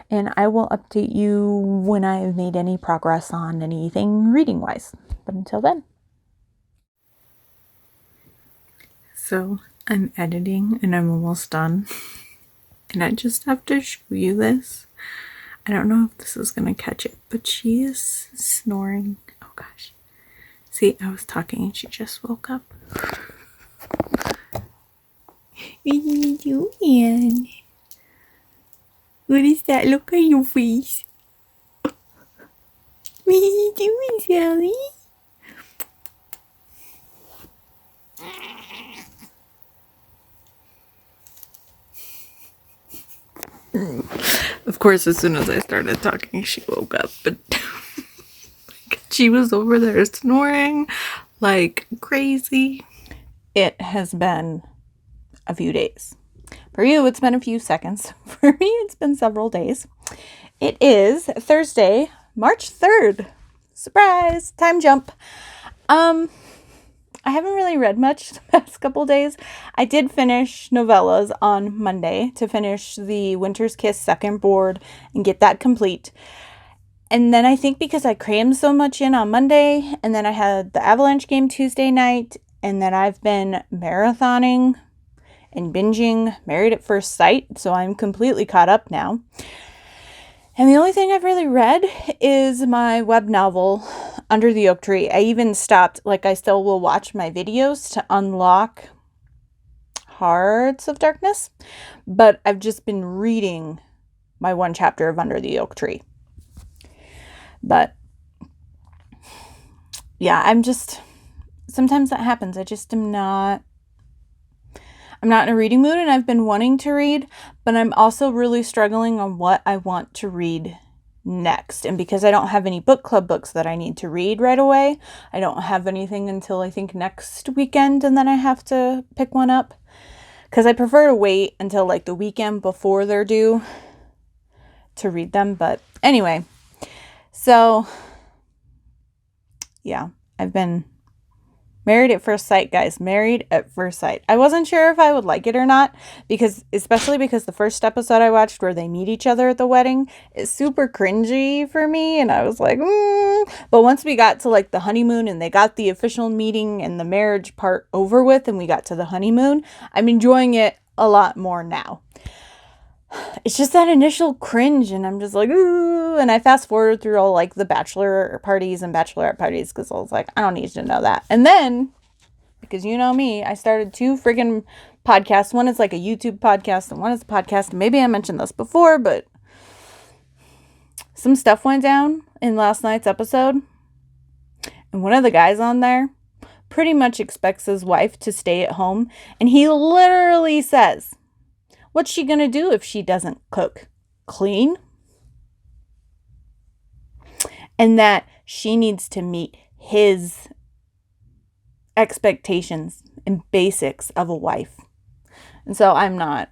And I will update you when I've made any progress on anything reading-wise. But until then. So I'm editing and I'm almost done. And I just have to show you this. I don't know if this is going to catch it, but she is snoring. Oh gosh. See, I was talking and she just woke up. What are you doing? What is that look on your face? What are you doing, Sally? course, as soon as I started talking, she woke up, but she was over there snoring like crazy. It has been a few days. For you, it's been a few seconds. For me, it's been several days. It is Thursday, March 3rd. Surprise! Time jump. I haven't really read much the past couple days. I did finish novellas on Monday to finish the Winter's Kiss second board and get that complete. And then I think because I crammed so much in on Monday, and then I had the Avalanche game Tuesday night, and then I've been marathoning and binging Married at First Sight, so I'm completely caught up now. And the only thing I've really read is my web novel, Under the Oak Tree. I even stopped, I still will watch my videos to unlock Hearts of Darkness, but I've just been reading my one chapter of Under the Oak Tree. But, yeah, sometimes that happens. I'm not in a reading mood, and I've been wanting to read, but I'm also really struggling on what I want to read next. And because I don't have any book club books that I need to read right away, I don't have anything until I think next weekend, and then I have to pick one up. Because I prefer to wait until the weekend before they're due to read them. But anyway, so yeah, I've been Married at First Sight, guys. Married at First Sight. I wasn't sure if I would like it or not, especially because the first episode I watched where they meet each other at the wedding is super cringy for me, and I was like, But once we got to the honeymoon and they got the official meeting and the marriage part over with and we got to the honeymoon, I'm enjoying it a lot more now. It's just that initial cringe, and I'm just like, ooh, and I fast forward through all the bachelor parties and bachelorette parties because I was like, I don't need to know that. And then, because you know me, I started 2 friggin' podcasts. One is a YouTube podcast and one is a podcast. Maybe I mentioned this before, but some stuff went down in last night's episode, and one of the guys on there pretty much expects his wife to stay at home, and he literally says, what's she gonna do if she doesn't cook? Clean? And that she needs to meet his expectations and basics of a wife. And so I'm not.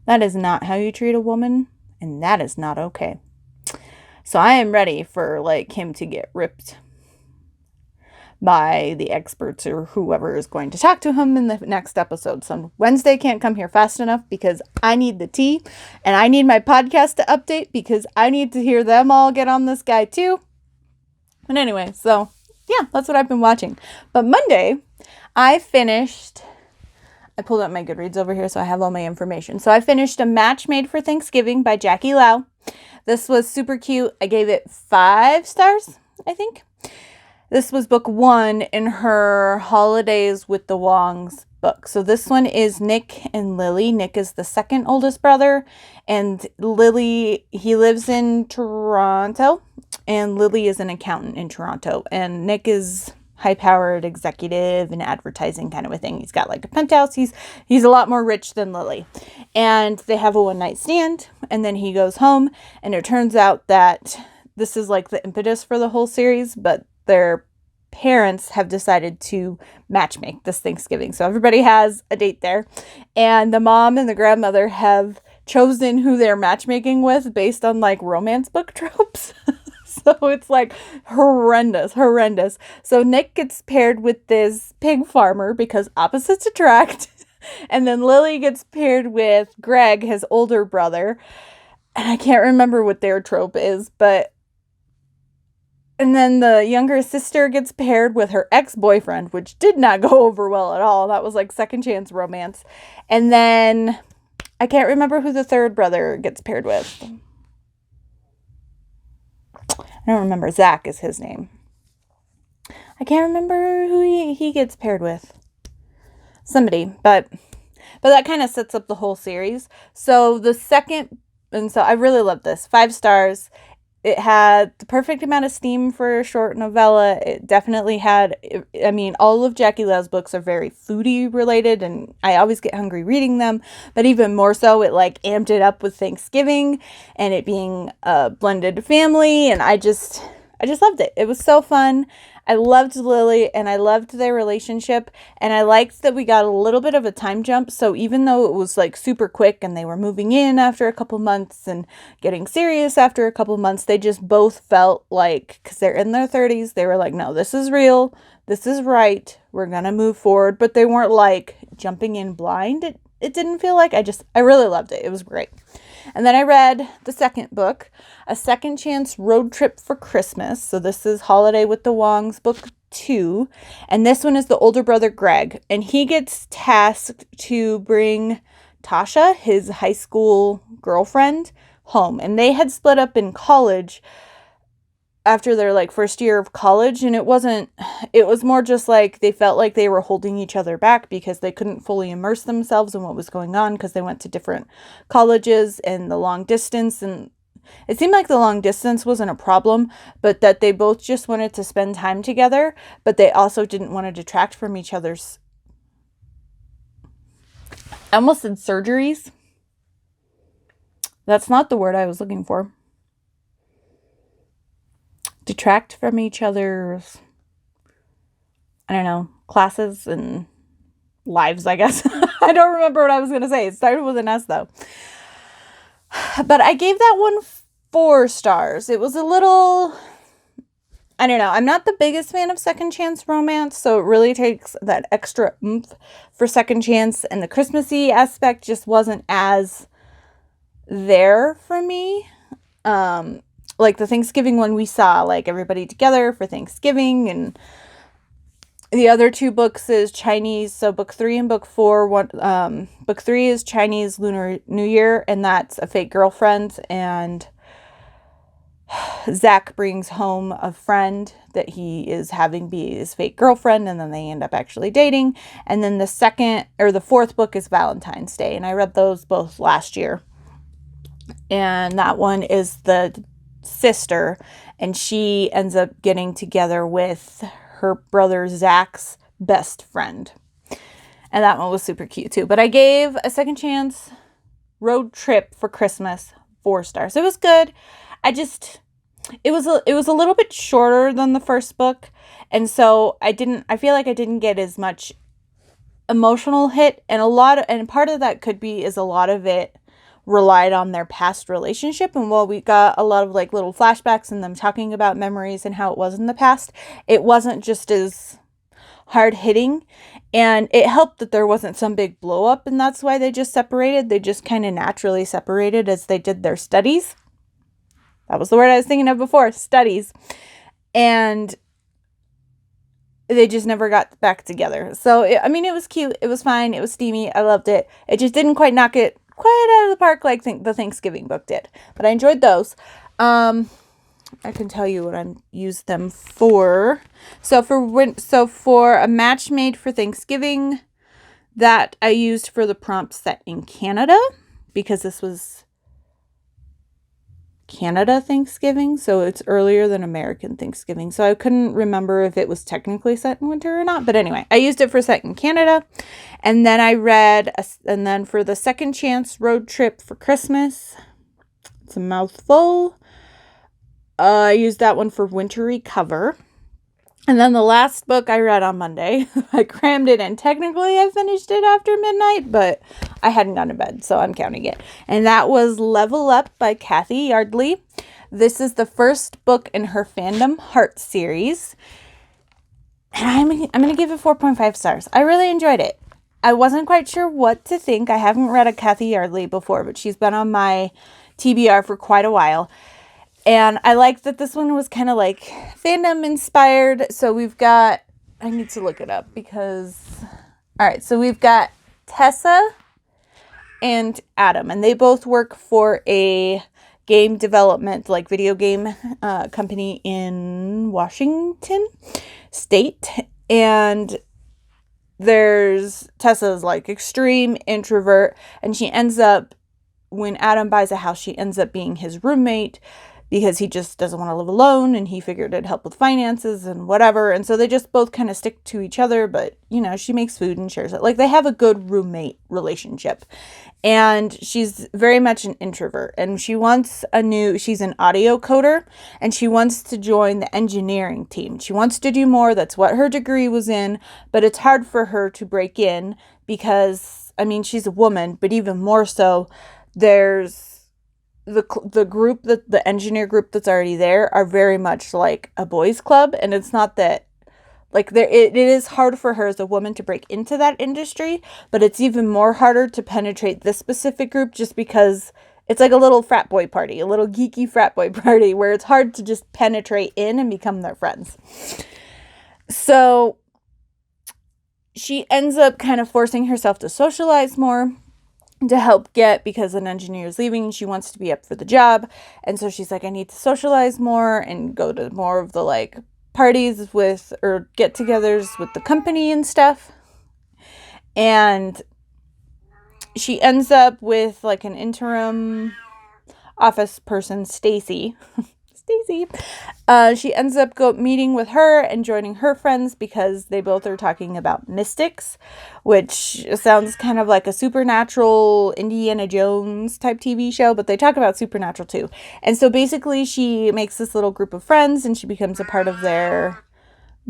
That is not how you treat a woman, and that is not okay. So I am ready for him to get ripped by the experts or whoever is going to talk to him in the next episode. So Wednesday can't come here fast enough because I need the tea, and I need my podcast to update because I need to hear them all get on this guy too. But anyway, so yeah, that's what I've been watching. But Monday, I pulled up my Goodreads over here so I have all my information. So I finished A Match Made for Thanksgiving by Jackie Lau. This was super cute. I gave it 5 stars, I think. This was book 1 in her Holidays with the Wongs book. So this one is Nick and Lily. Nick is the second oldest brother, and Lily, he lives in Toronto, and Lily is an accountant in Toronto, and Nick is high-powered executive and advertising kind of a thing. He's got a penthouse. He's a lot more rich than Lily. And they have a one-night stand, and then he goes home, and it turns out that this is the impetus for the whole series, but their parents have decided to matchmake this Thanksgiving. So everybody has a date there. And the mom and the grandmother have chosen who they're matchmaking with based on romance book tropes. So it's horrendous. So Nick gets paired with this pig farmer because opposites attract. And then Lily gets paired with Greg, his older brother. And I can't remember what their trope is, but and then the younger sister gets paired with her ex-boyfriend, which did not go over well at all. That was second chance romance. And then I can't remember who the third brother gets paired with. I don't remember. Zach is his name. I can't remember who he gets paired with. Somebody, but that kind of sets up the whole series. So I really love this. 5 stars. It had the perfect amount of steam for a short novella. It definitely had, I mean, all of Jackie Lau's books are very foodie related, and I always get hungry reading them. But even more so, it like amped it up with Thanksgiving and it being a blended family. And I just loved it. It was so fun. I loved Lily and I loved their relationship, and I liked that we got a little bit of a time jump. So even though it was like super quick and they were moving in after a couple months and getting serious after a couple months, they just both felt like, because they're in their 30s, they were like, no, this is real. This is right. We're going to move forward. But they weren't like jumping in blind. It didn't feel like, I really loved it. It was great. And then I read the second book, A Second Chance Road Trip for Christmas. So this is Holiday with the Wongs, book 2. And this one is the older brother, Greg. And he gets tasked to bring Tasha, his high school girlfriend, home. And they had split up in college after their like first year of college, and it was more just like they felt like they were holding each other back because they couldn't fully immerse themselves in what was going on because they went to different colleges and the long distance, and it seemed like the long distance wasn't a problem, but that they both just wanted to spend time together, but they also didn't want to detract from each other's, I almost said surgeries. That's not the word I was looking for. Detract from each other's, I don't know, classes and lives, I guess. I don't remember what I was going to say. It started with an S, though. But I gave that one 4 stars. It was a little, I don't know. I'm not the biggest fan of second chance romance, so it really takes that extra oomph for second chance, and the Christmassy aspect just wasn't as there for me. Like the Thanksgiving one we saw, like everybody together for Thanksgiving, and the other 2 books is Chinese. So book 3 and book 4, book 3 is Chinese Lunar New Year, and that's a fake girlfriend, and Zach brings home a friend that he is having be his fake girlfriend, and then they end up actually dating. And then the 4th book is Valentine's Day, and I read those both last year. And that one is the sister, and she ends up getting together with her brother Zach's best friend, and that one was super cute too. But I gave A Second Chance Road Trip for Christmas 4 stars. It was good. It was a little bit shorter than the first book, and so I feel like I didn't get as much emotional hit, and part of that could be is a lot of it relied on their past relationship, and while we got a lot of like little flashbacks and them talking about memories and how it was in the past, it wasn't just as hard hitting, and it helped that there wasn't some big blow up, and that's why they just separated. They just kind of naturally separated as they did their studies. That was the word I was thinking of before, studies. And they just never got back together. So, it was cute. It was fine. It was steamy. I loved it. It just didn't quite knock it quite out of the park like the Thanksgiving book did. But I enjoyed those. I can tell you what I used them for. So for a match made for Thanksgiving, that I used for the prompt set in Canada, because this was Canada Thanksgiving, so it's earlier than American Thanksgiving. So I couldn't remember if it was technically set in winter or not. But anyway, I used it for set in Canada. And then and then for the Second Chance Road Trip for Christmas, it's a mouthful. I used that one for wintry cover. And then the last book I read on Monday, I crammed it in. Technically, I finished it after midnight, but I hadn't gone to bed, so I'm counting it. And that was Level Up by Kathy Yardley. This is the first book in her Fandom Heart series. And I'm going to give it 4.5 stars. I really enjoyed it. I wasn't quite sure what to think. I haven't read a Kathy Yardley before, but she's been on my TBR for quite a while. And I like that this one was kind of like fandom inspired. So I need to look it up all right, so we've got Tessa and Adam, and they both work for a game development, like video game company in Washington State. And Tessa's like extreme introvert, and when Adam buys a house, she ends up being his roommate. because he just doesn't want to live alone, and he figured it'd help with finances and whatever. And so they just both kind of stick to each other, but she makes food and shares it. Like, they have a good roommate relationship. And she's very much an introvert, and she's an audio coder, and she wants to join the engineering team. She wants to do more. That's what her degree was in, but it's hard for her to break in because, she's a woman, but even more so, there's the group, that the engineer group that's already there, are very much like a boys club. And it's not that, like, it is hard for her as a woman to break into that industry, but it's even more harder to penetrate this specific group, just because it's like a little frat boy party, a little geeky frat boy party, where it's hard to just penetrate in and become their friends. So she ends up kind of forcing herself to socialize more to help because an engineer is leaving and she wants to be up for the job. And so she's like, I need to socialize more and go to more of the, like, parties or get-togethers with the company and stuff. And she ends up with, like, an interim office person, Stacy. She ends up meeting with her and joining her friends because they both are talking about mystics, which sounds kind of like a supernatural Indiana Jones type TV show, but they talk about supernatural too. And so basically she makes this little group of friends and she becomes a part of their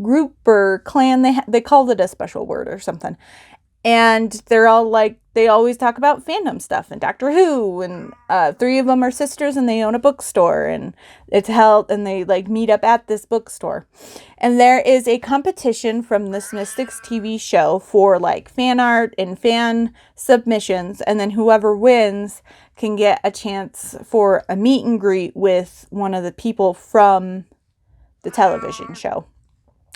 group or clan. They called it a special word or something. And they're all like, they always talk about fandom stuff and Doctor Who, and 3 of them are sisters and they own a bookstore, and it's held, and they like meet up at this bookstore. And there is a competition from this Mystics TV show for like fan art and fan submissions, and then whoever wins can get a chance for a meet and greet with one of the people from the television show.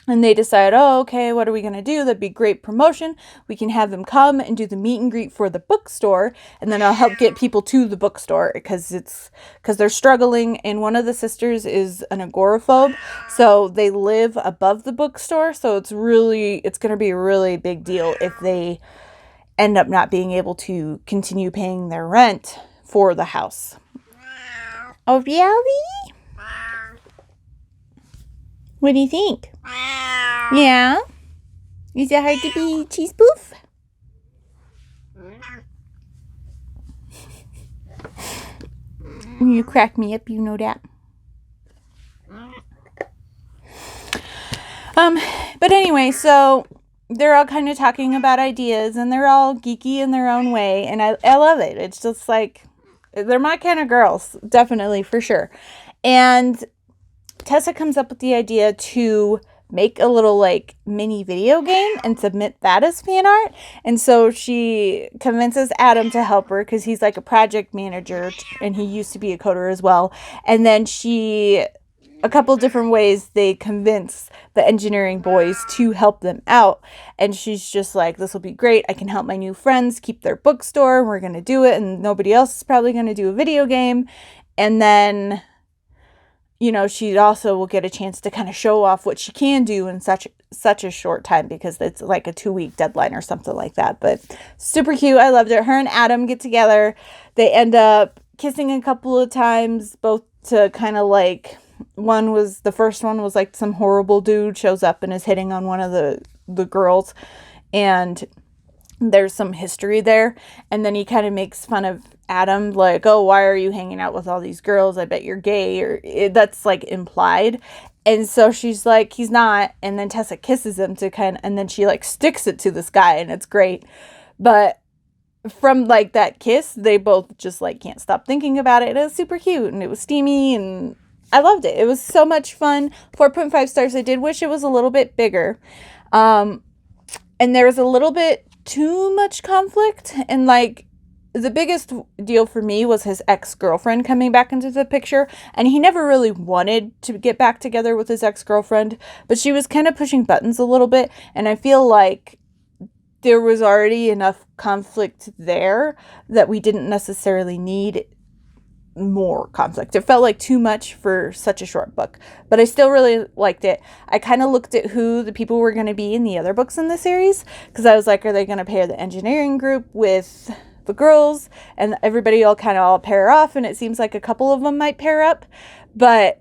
And they decide, oh, okay, what are we going to do? That'd be great promotion. We can have them come and do the meet and greet for the bookstore. And then I'll help get people to the bookstore because they're struggling. And one of the sisters is an agoraphobe. So they live above the bookstore. So it's going to be a really big deal if they end up not being able to continue paying their rent for the house. Oh, really? What do you think? Yeah? Is it hard to be cheese poof? You crack me up, you know that. But anyway, so they're all kind of talking about ideas, and they're all geeky in their own way, and I love it. It's just like, they're my kind of girls, definitely, for sure. And Tessa comes up with the idea to make a little like mini video game and submit that as fan art. And so she convinces Adam to help her because he's like a project manager and he used to be a coder as well. And then a couple different ways they convince the engineering boys to help them out. And she's just like, this will be great. I can help my new friends keep their bookstore. We're going to do it. And nobody else is probably going to do a video game. And then, she also will get a chance to kind of show off what she can do in such a short time because it's like a 2-week deadline or something like that. But super cute. I loved it. Her and Adam get together. They end up kissing a couple of times, both to kind of like, the first one was like some horrible dude shows up and is hitting on one of the girls, and there's some history there. And then he kind of makes fun of Adam, like, oh, why are you hanging out with all these girls? I bet you're gay, or that's like implied. And so she's like, he's not. And then Tessa kisses him and then she like sticks it to this guy, and it's great. But from like that kiss, they both just like can't stop thinking about it. It was super cute and it was steamy and I loved it. It was so much fun. 4.5 stars. I did wish it was a little bit bigger. And there was a little bit too much conflict, and like the biggest deal for me was his ex-girlfriend coming back into the picture, and he never really wanted to get back together with his ex-girlfriend, but she was kind of pushing buttons a little bit, and I feel like there was already enough conflict there that we didn't necessarily need more conflict. It felt like too much for such a short book, but I still really liked it. I kind of looked at who the people were going to be in the other books in the series, because I was like, are they going to pair the engineering group with the girls, and everybody will kind of all pair off, and it seems like a couple of them might pair up, but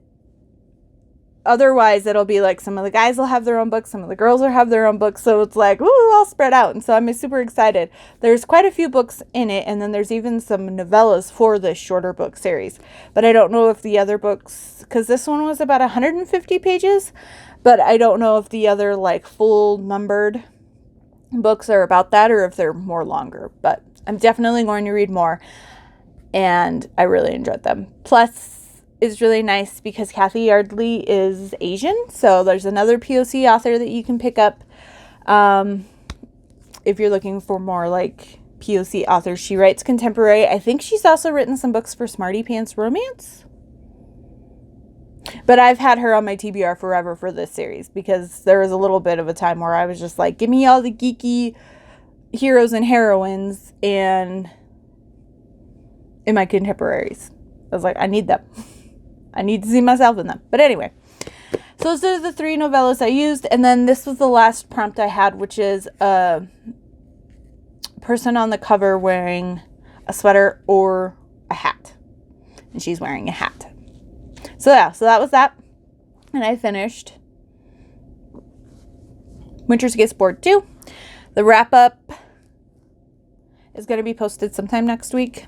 otherwise it'll be like some of the guys will have their own books, some of the girls will have their own books, so it's like, ooh, all spread out. And so I'm super excited. There's quite a few books in it, and then there's even some novellas for this shorter book series. But I don't know if the other books, because this one was about 150 pages, but I don't know if the other like full numbered books are about that or if they're more longer. But I'm definitely going to read more, and I really enjoyed them. Plus, is really nice because Kathy Yardley is Asian, so there's another POC author that you can pick up if you're looking for more like POC authors. She writes contemporary. I think she's also written some books for Smarty Pants Romance, but I've had her on my TBR forever for this series because there was a little bit of a time where I was just like, give me all the geeky heroes and heroines and in my contemporaries. I was like, I need them. I need to see myself in them. But anyway, so those are the 3 novellas I used. And then this was the last prompt I had, which is a person on the cover wearing a sweater or a hat. And she's wearing a hat. So yeah, so that was that. And I finished Winter's Kiss Board 2. The wrap-up is going to be posted sometime next week,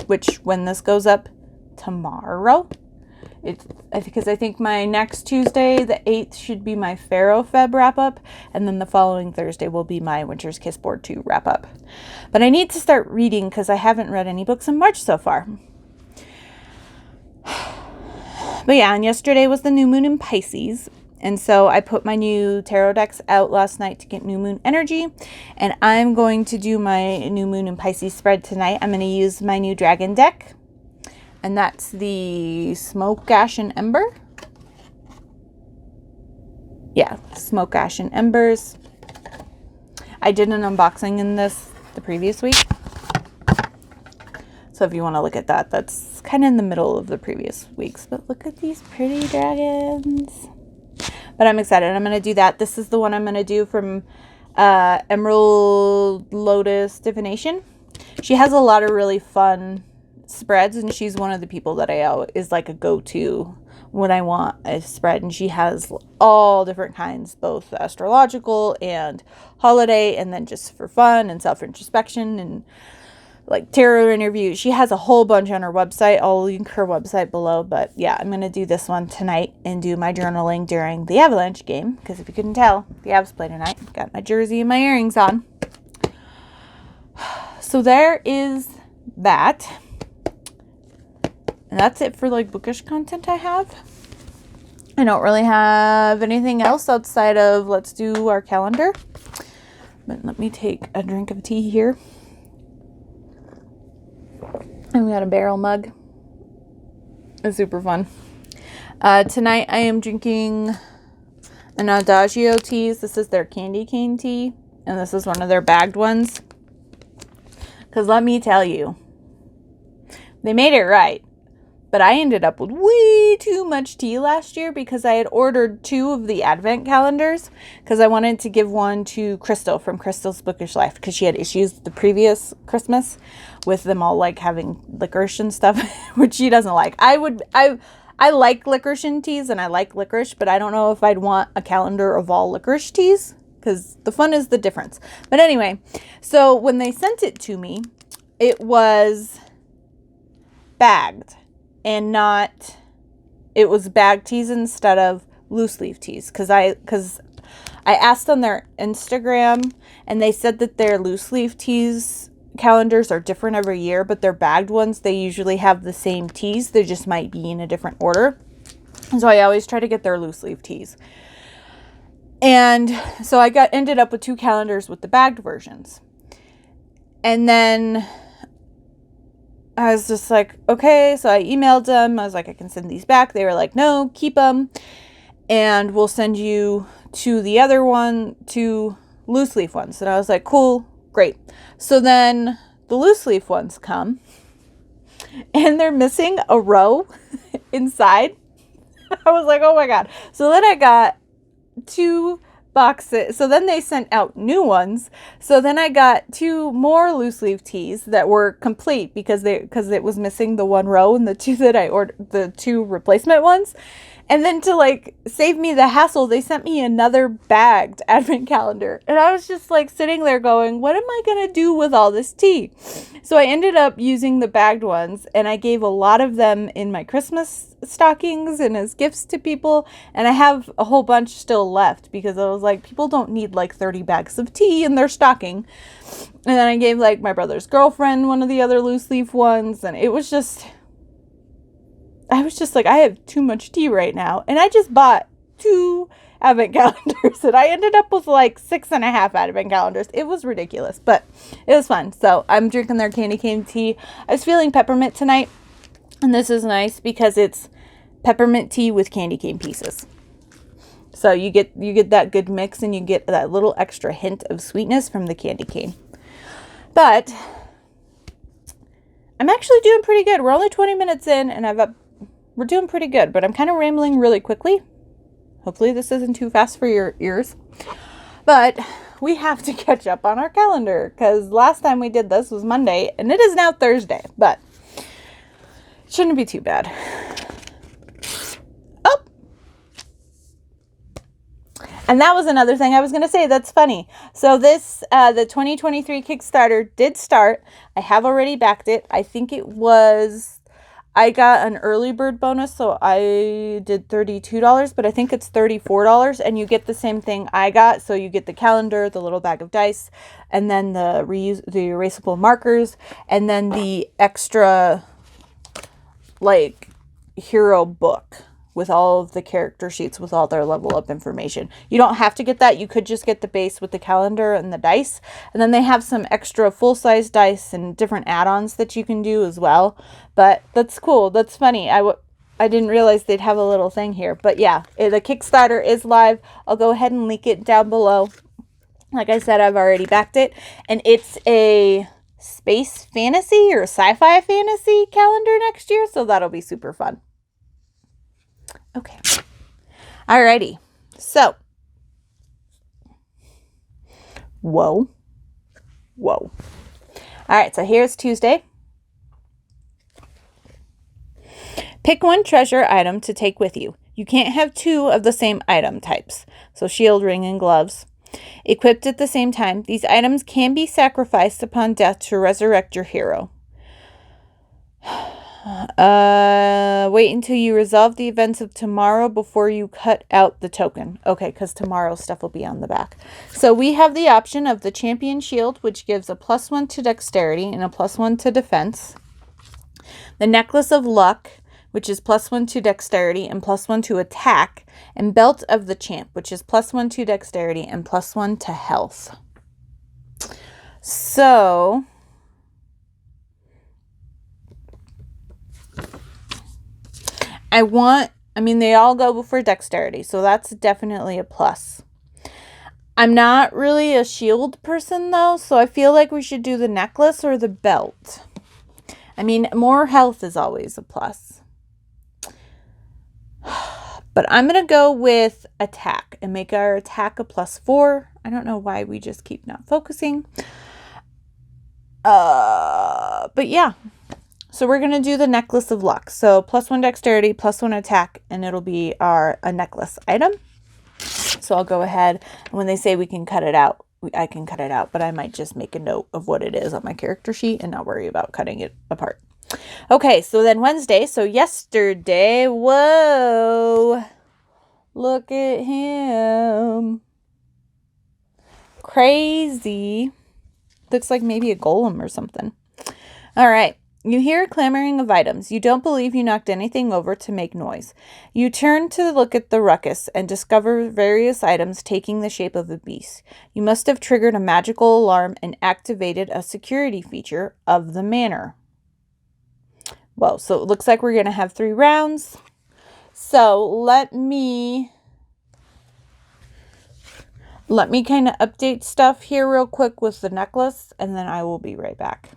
which when this goes up, tomorrow. Because I think my next Tuesday, the 8th, should be my Pharaoh Feb wrap-up, and then the following Thursday will be my Winter's Kiss Board 2 wrap-up. But I need to start reading because I haven't read any books in March so far. But yeah, and yesterday was the new moon in Pisces, and so I put my new tarot decks out last night to get new moon energy, and I'm going to do my new moon in Pisces spread tonight. I'm going to use my new dragon deck. And that's the Smoke, Ash, and Ember. Yeah, Smoke, Ash, and Embers. I did an unboxing in this the previous week. So if you want to look at that, that's kind of in the middle of the previous weeks. But look at these pretty dragons. But I'm excited. I'm going to do that. This is the one I'm going to do from Emerald Lotus Divination. She has a lot of really fun spreads, and she's one of the people that is like a go-to when I want a spread, and she has all different kinds, both astrological and holiday, and then just for fun and self-introspection and like tarot interviews. She has a whole bunch on her website. I'll link her website below. But yeah, I'm gonna do this one tonight and do my journaling during the Avalanche game, because if you couldn't tell, the Avs play tonight. Got my jersey and my earrings on. So there is that. And that's it for like bookish content I have. I don't really have anything else outside of let's do our calendar. But let me take a drink of tea here. And we got a barrel mug. It's super fun. Tonight I am drinking an Adagio teas. This is their candy cane tea. And this is one of their bagged ones. Because let me tell you, they made it right. But I ended up with way too much tea last year because I had ordered 2 of the advent calendars because I wanted to give one to Crystal from Crystal's Bookish Life because she had issues the previous Christmas with them all like having licorice and stuff, which she doesn't like. I like licorice in teas and I like licorice, but I don't know if I'd want a calendar of all licorice teas because the fun is the difference. But anyway, so when they sent it to me, it was bagged. And not, it was bag teas instead of loose leaf teas. Because I asked on their Instagram, and they said that their loose leaf teas calendars are different every year, but their bagged ones, they usually have the same teas. They just might be in a different order. So I always try to get their loose leaf teas. And so I ended up with 2 calendars with the bagged versions. And then I was just like, okay, so I emailed them. I was like, I can send these back. They were like, no, keep them. And we'll send you to the other one, 2 loose leaf ones. And I was like, cool, great. So then the loose leaf ones come and they're missing a row inside. I was like, oh my God. So then I got 2 boxes. So then they sent out new ones. So then I got 2 more loose leaf teas that were complete because it was missing the 1 row and the 2 that I ordered, the 2 replacement ones. And then to like save me the hassle, they sent me another bagged advent calendar. And I was just like sitting there going, what am I going to do with all this tea? So I ended up using the bagged ones, and I gave a lot of them in my Christmas stockings and as gifts to people. And I have a whole bunch still left because I was like, people don't need like 30 bags of tea in their stocking. And then I gave like my brother's girlfriend one of the other loose leaf ones. And it was just... I was just like, I have too much tea right now. And I just bought 2 advent calendars. And I ended up with like 6.5 advent calendars. It was ridiculous, but it was fun. So I'm drinking their candy cane tea. I was feeling peppermint tonight. And this is nice because it's peppermint tea with candy cane pieces. So you get that good mix, and you get that little extra hint of sweetness from the candy cane. But I'm actually doing pretty good. We're only 20 minutes in, and we're doing pretty good, but I'm kind of rambling really quickly. Hopefully this isn't too fast for your ears. But we have to catch up on our calendar because last time we did this was Monday, and it is now Thursday, but it shouldn't be too bad. Oh! And that was another thing I was going to say that's funny. So this, the 2023 Kickstarter did start. I have already backed it. I think I got an early bird bonus, so I did $32, but I think it's $34, and you get the same thing I got. So you get the calendar, the little bag of dice, and then the erasable markers, and then the extra, like, hero book with all of the character sheets with all their level up information. You don't have to get that. You could just get the base with the calendar and the dice. And then they have some extra full-size dice and different add-ons that you can do as well. But that's cool. That's funny. I didn't realize they'd have a little thing here. But yeah, the Kickstarter is live. I'll go ahead and link it down below. Like I said, I've already backed it. And it's a space fantasy or sci-fi fantasy calendar next year. So that'll be super fun. Okay. Alrighty. So. Whoa. Alright, so here's Tuesday. Pick 1 treasure item to take with you. You can't have 2 of the same item types. So shield, ring, and gloves. Equipped at the same time, these items can be sacrificed upon death to resurrect your hero. Wait until you resolve the events of tomorrow before you cut out the token. Okay, because tomorrow's stuff will be on the back. So we have the option of the champion shield, which gives a +1 to dexterity and a +1 to defense. The necklace of luck, which is +1 to dexterity and +1 to attack. And belt of the champ, which is +1 to dexterity and +1 to health. So they all go for dexterity, so that's definitely a plus. I'm not really a shield person, though, so I feel like we should do the necklace or the belt. I mean, more health is always a plus. But I'm going to go with attack and make our attack a +4. I don't know why we just keep not focusing. But yeah. So we're going to do the necklace of luck. So +1 dexterity, +1 attack, and it'll be a necklace item. So I'll go ahead, and when they say we can cut it out, I can cut it out, but I might just make a note of what it is on my character sheet and not worry about cutting it apart. Okay, so then Wednesday, so yesterday, whoa, look at him. Crazy. Looks like maybe a golem or something. All right. You hear a clamoring of items. You don't believe you knocked anything over to make noise. You turn to look at the ruckus and discover various items taking the shape of a beast. You must have triggered a magical alarm and activated a security feature of the manor. Well, so it looks like we're going to have 3 rounds. So let me kind of update stuff here real quick with the necklace, and then I will be right back.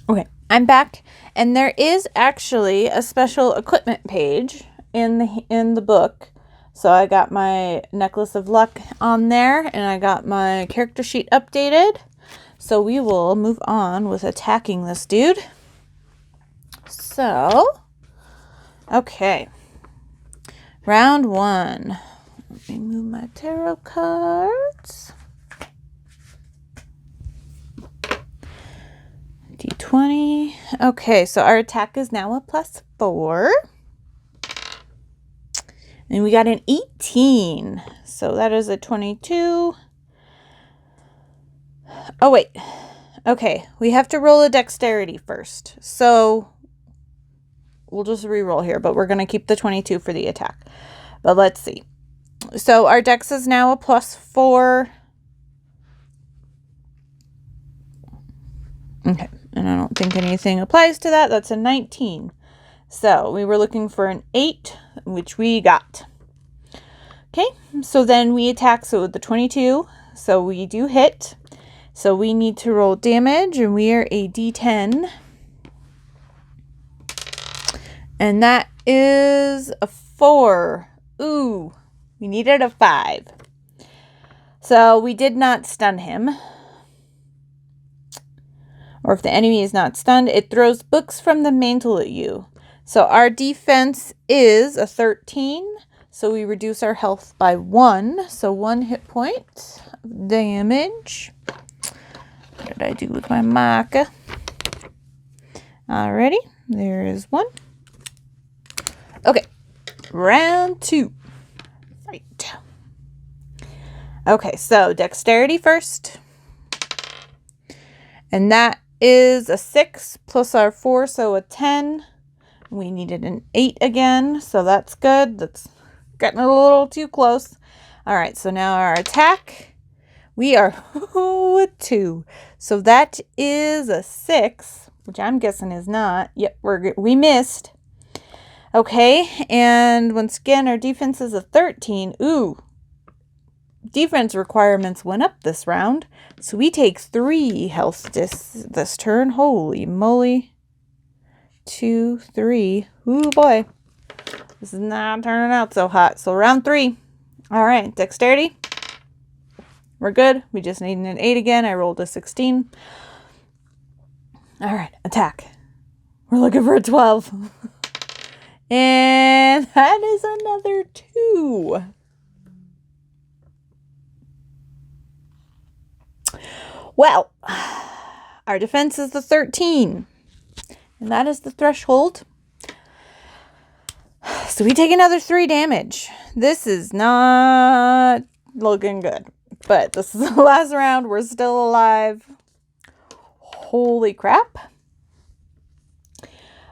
Okay, I'm back, and there is actually a special equipment page in the book. So I got my necklace of luck on there, and I got my character sheet updated. So we will move on with attacking this dude. So, okay. Round 1. Let me move my tarot cards. D20. Okay, so our attack is now a +4. And we got an 18. So that is a 22. Oh, wait. Okay, we have to roll a dexterity first. So we'll just re-roll here, but we're going to keep the 22 for the attack. But let's see. So our dex is now a +4. Okay, and I don't think anything applies to that. That's a 19. So we were looking for an 8, which we got. Okay, so then we attack, so with the 22, so we do hit. So we need to roll damage, and we are a D10. And that is a 4. Ooh, we needed a 5. So we did not stun him. Or if the enemy is not stunned, it throws books from the mantle at you. So our defense is a 13. So we reduce our health by 1. So 1 hit point of damage. What did I do with my marker? Alrighty, there is 1. Okay, round 2. Right. Okay, so dexterity first. And that is a 6 plus our 4, so a 10. We needed an 8 again, so that's good. That's getting a little too close. All right, so now our attack. We are a 2. So that is a 6, which I'm guessing is not. Yep, we missed. Okay, and once again, our defense is a 13. Ooh, defense requirements went up this round. So we take 3 health this turn. Holy moly. 2, 3. Ooh, boy. This is not turning out so hot. So round 3. All right, dexterity. We're good. We just need an 8 again. I rolled a 16. All right, attack. We're looking for a 12. And that is another 2. Well, our defense is the 13. And that is the threshold. So we take another 3 damage. This is not looking good. But this is the last round. We're still alive. Holy crap.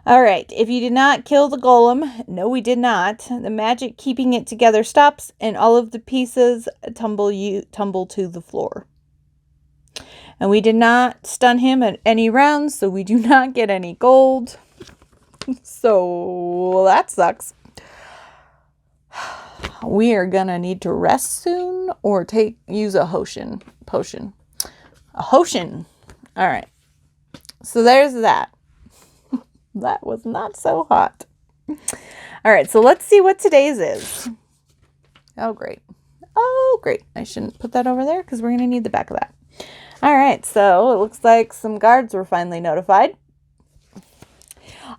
All right. If you did not kill the golem, no, we did not. The magic keeping it together stops, and all of the pieces tumble to the floor. And we did not stun him at any rounds, so we do not get any gold. So that sucks. We are gonna need to rest soon or use a potion. A potion. All right. So there's that. That was not so hot. All right, so let's see what today's is. Oh, great. Oh, great. I shouldn't put that over there because we're going to need the back of that. All right, so it looks like some guards were finally notified.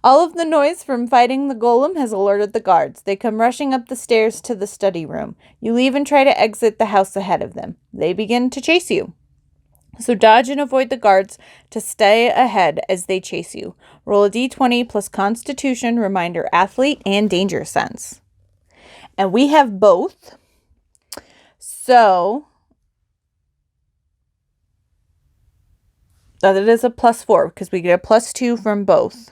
All of the noise from fighting the golem has alerted the guards. They come rushing up the stairs to the study room. You leave and try to exit the house ahead of them. They begin to chase you. So dodge and avoid the guards to stay ahead as they chase you. Roll a d20 plus Constitution, Reminder, Athlete, and Danger Sense. And we have both. So that it is a +4 because we get a +2 from both.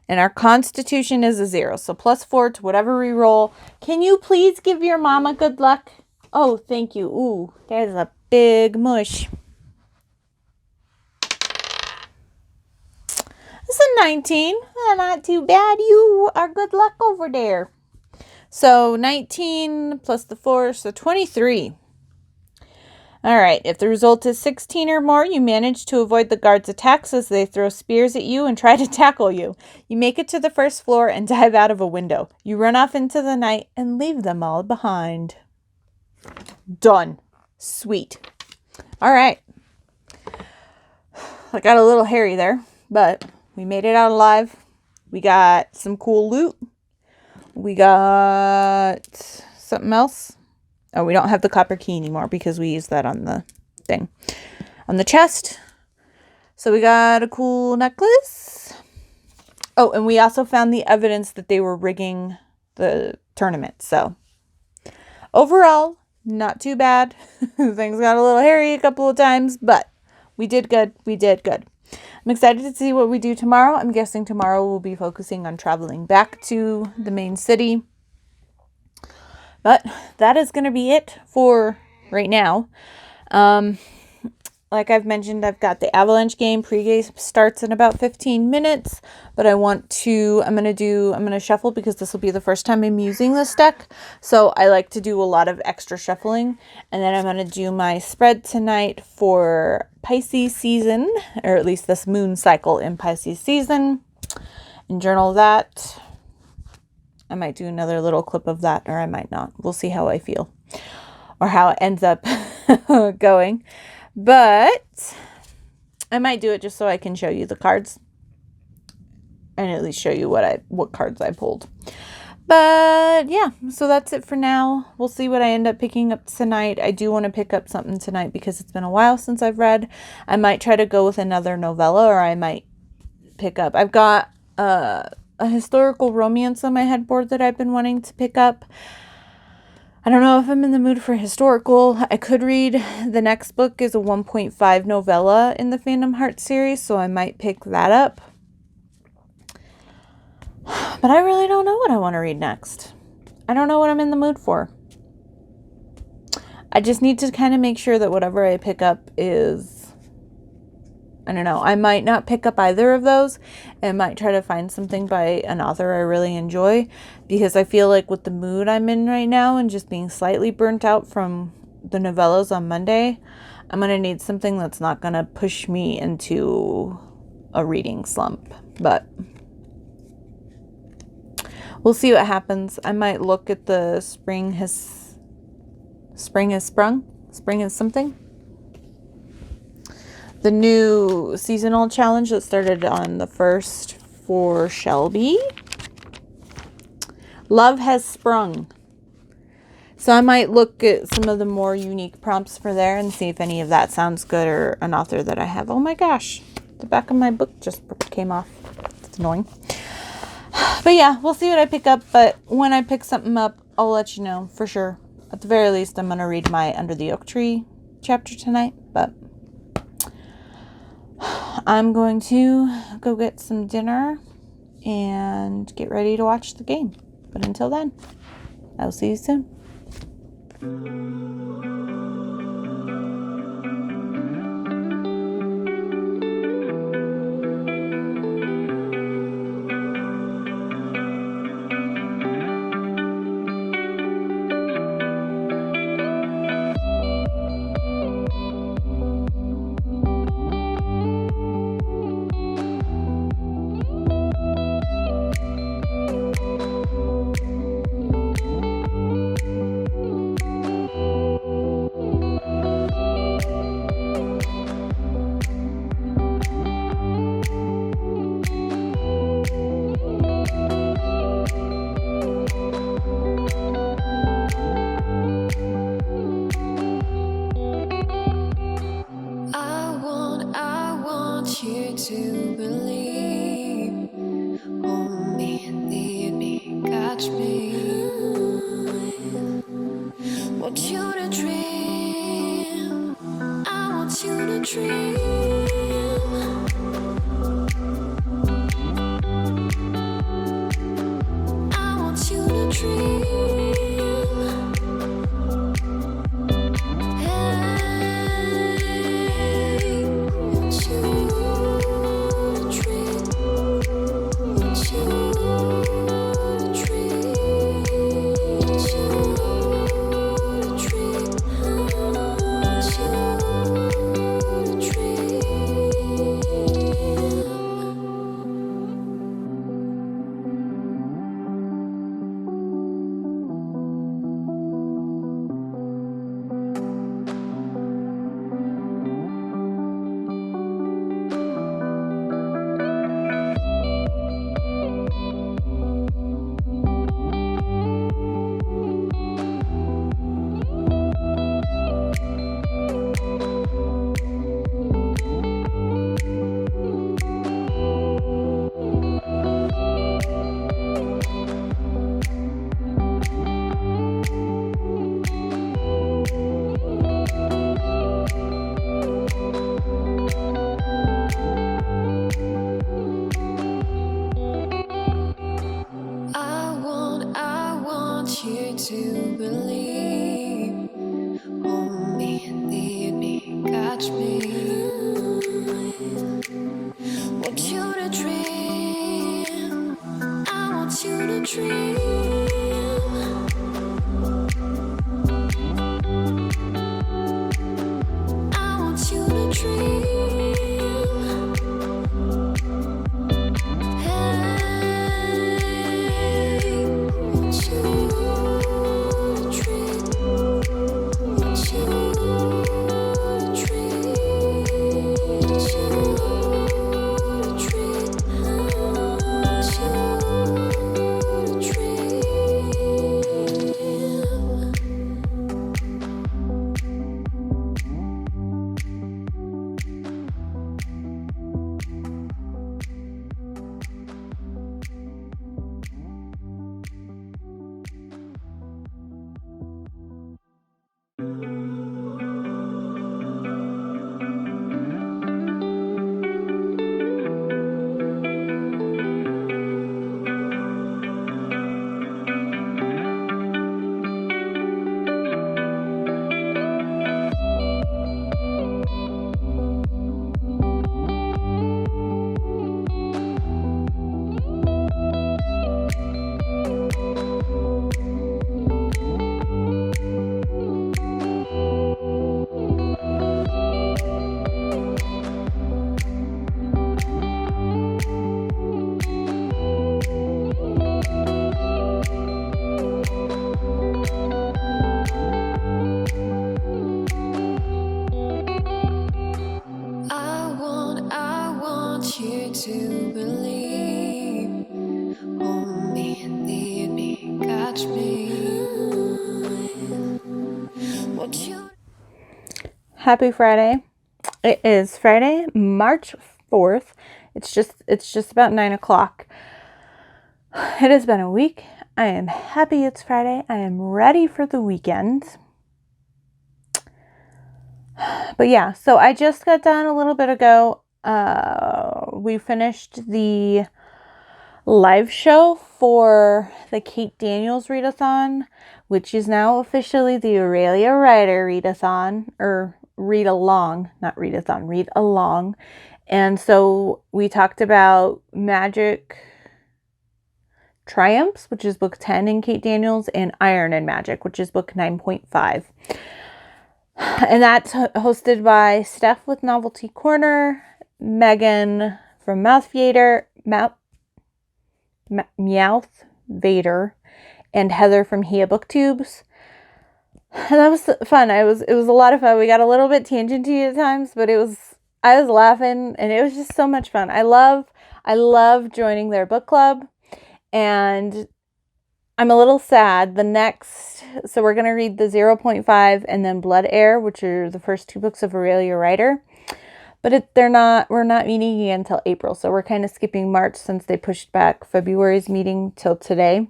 And our Constitution is a 0. So +4 to whatever we roll. Can you please give your mama good luck? Oh, thank you. Ooh, there's a big mush. It's a 19. Not too bad. You are good luck over there. So 19 plus the 4, so 23. All right, if the result is 16 or more, you manage to avoid the guards' attacks as they throw spears at you and try to tackle you. You make it to the first floor and dive out of a window. You run off into the night and leave them all behind. Done. Sweet. All right. I got a little hairy there, but we made it out alive. We got some cool loot. We got something else. Oh, we don't have the copper key anymore because we used that on the thing. On the chest. So we got a cool necklace. Oh, and we also found the evidence that they were rigging the tournament. So overall, not too bad. Things got a little hairy a couple of times, but we did good. We did good. I'm excited to see what we do tomorrow. I'm guessing tomorrow we'll be focusing on traveling back to the main city. But that is going to be it for right now. Like I've mentioned, I've got the Avalanche game. Pre-game starts in about 15 minutes. But I'm going to shuffle because this will be the first time I'm using this deck. So I like to do a lot of extra shuffling. And then I'm going to do my spread tonight for Pisces season. Or at least this moon cycle in Pisces season. And journal that. I might do another little clip of that, or I might not. We'll see how I feel or how it ends up going. But I might do it just so I can show you the cards and at least show you what cards I pulled. But yeah, so that's it for now. We'll see what I end up picking up tonight. I do want to pick up something tonight because it's been a while since I've read. I might try to go with another novella, or I might pick up. I've got a historical romance on my headboard that I've been wanting to pick up. I don't know if I'm in the mood for historical. I could read the next book is a 1.5 novella in the Phantom Heart series, so I might pick that up. But I really don't know what I want to read next. I don't know what I'm in the mood for. I just need to kind of make sure that whatever I pick up is, I don't know. I might not pick up either of those. I might try to find something by an author I really enjoy, because I feel like with the mood I'm in right now and just being slightly burnt out from the novellas on Monday, I'm going to need something that's not going to push me into a reading slump. But we'll see what happens. I might look at the Spring Has Sprung. Spring is something. The new seasonal challenge that started on the 1st for Shelby. Love Has Sprung. So I might look at some of the more unique prompts for there and see if any of that sounds good, or an author that I have. Oh my gosh, the back of my book just came off. It's annoying. But yeah, we'll see what I pick up. But when I pick something up, I'll let you know for sure. At the very least, I'm going to read my Under the Oak Tree chapter tonight. But I'm going to go get some dinner and get ready to watch the game. But until then, I'll see you soon. you to believe. Hold me, lead me, catch me. Want you to dream. I want you to dream. I want you to dream. You dream. Hey, want you to dream. Want you to dream. Want you to dream. Want you to dream. I want you to believe. Hold me, lead me, catch me. Want you. Happy Friday. It is Friday, March 4th. It's just about 9 o'clock. It has been a week. I am happy it's Friday. I am ready for the weekend. But yeah, so I just got done a little bit ago. We finished the live show for the Kate Daniels readathon, which is now officially the Aurelia Rider readathon, or read along, not readathon, read along. And so we talked about Magic Triumphs, which is book 10 in Kate Daniels, and Iron and Magic, which is book 9.5. And that's hosted by Steph with Novelty Corner, Megan from Meowth Vader, and Heather from Hia Booktubes. And that was fun. It was a lot of fun. We got a little bit tangenty at times, but I was laughing, and it was just so much fun. I love joining their book club, and I'm a little sad. So we're going to read the 0.5 and then Blood Air, which are the first two books of Aurelia Rider. But we're not meeting again until April. So we're kind of skipping March since they pushed back February's meeting till today.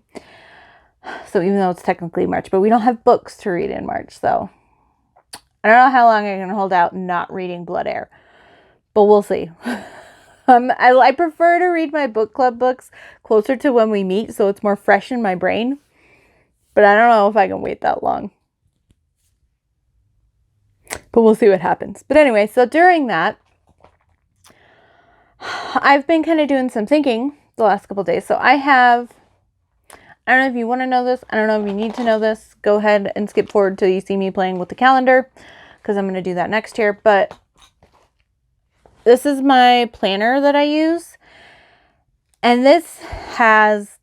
So even though it's technically March, but we don't have books to read in March. So I don't know how long I can hold out not reading Blood Air, but we'll see. I prefer to read my book club books closer to when we meet, so it's more fresh in my brain. But I don't know if I can wait that long. But we'll see what happens. But anyway, so during that, I've been kind of doing some thinking the last couple days. So I don't know if you want to know this. I don't know if you need to know this. Go ahead and skip forward till you see me playing with the calendar, because I'm going to do that next year. But this is my planner that I use. And this has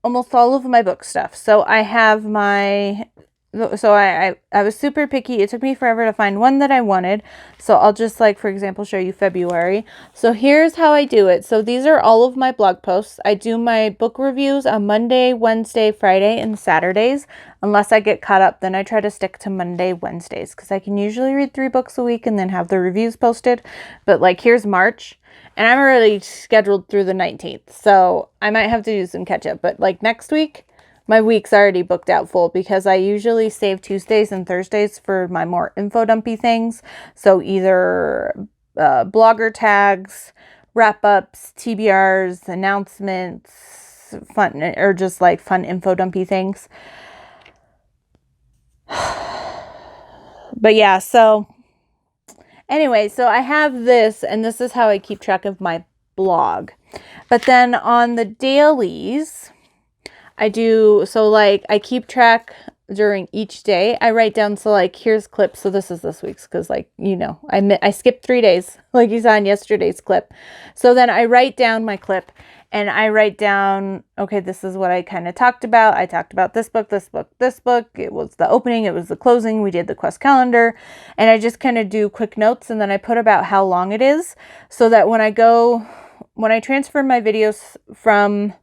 almost all of my book stuff. So I have I was super picky. It took me forever to find one that I wanted. So I'll just, for example, show you February. So here's how I do it. So these are all of my blog posts. I do my book reviews on Monday, Wednesday, Friday, and Saturdays. Unless I get caught up, then I try to stick to Monday, Wednesdays, because I can usually read 3 books a week and then have the reviews posted. But here's March, and I'm already scheduled through the 19th. So I might have to do some catch up. But next week, my week's already booked out full, because I usually save Tuesdays and Thursdays for my more info dumpy things. So either blogger tags, wrap-ups, TBRs, announcements, fun, or just fun info dumpy things. But yeah, so anyway, so I have this, and this is how I keep track of my blog. But then on the dailies, I do, I keep track. during each day, I write down, so like here's clips, so this is this week's, because like, you know, I skipped 3 days like you saw in yesterday's clip. So then I write down my clip, and I write down, okay, this is what I kind of talked about. I talked about this book, this book, this book. It was the opening, it was the closing, we did the quest calendar, and I just kind of do quick notes, and then I put about how long it is, so that when I transfer my videos from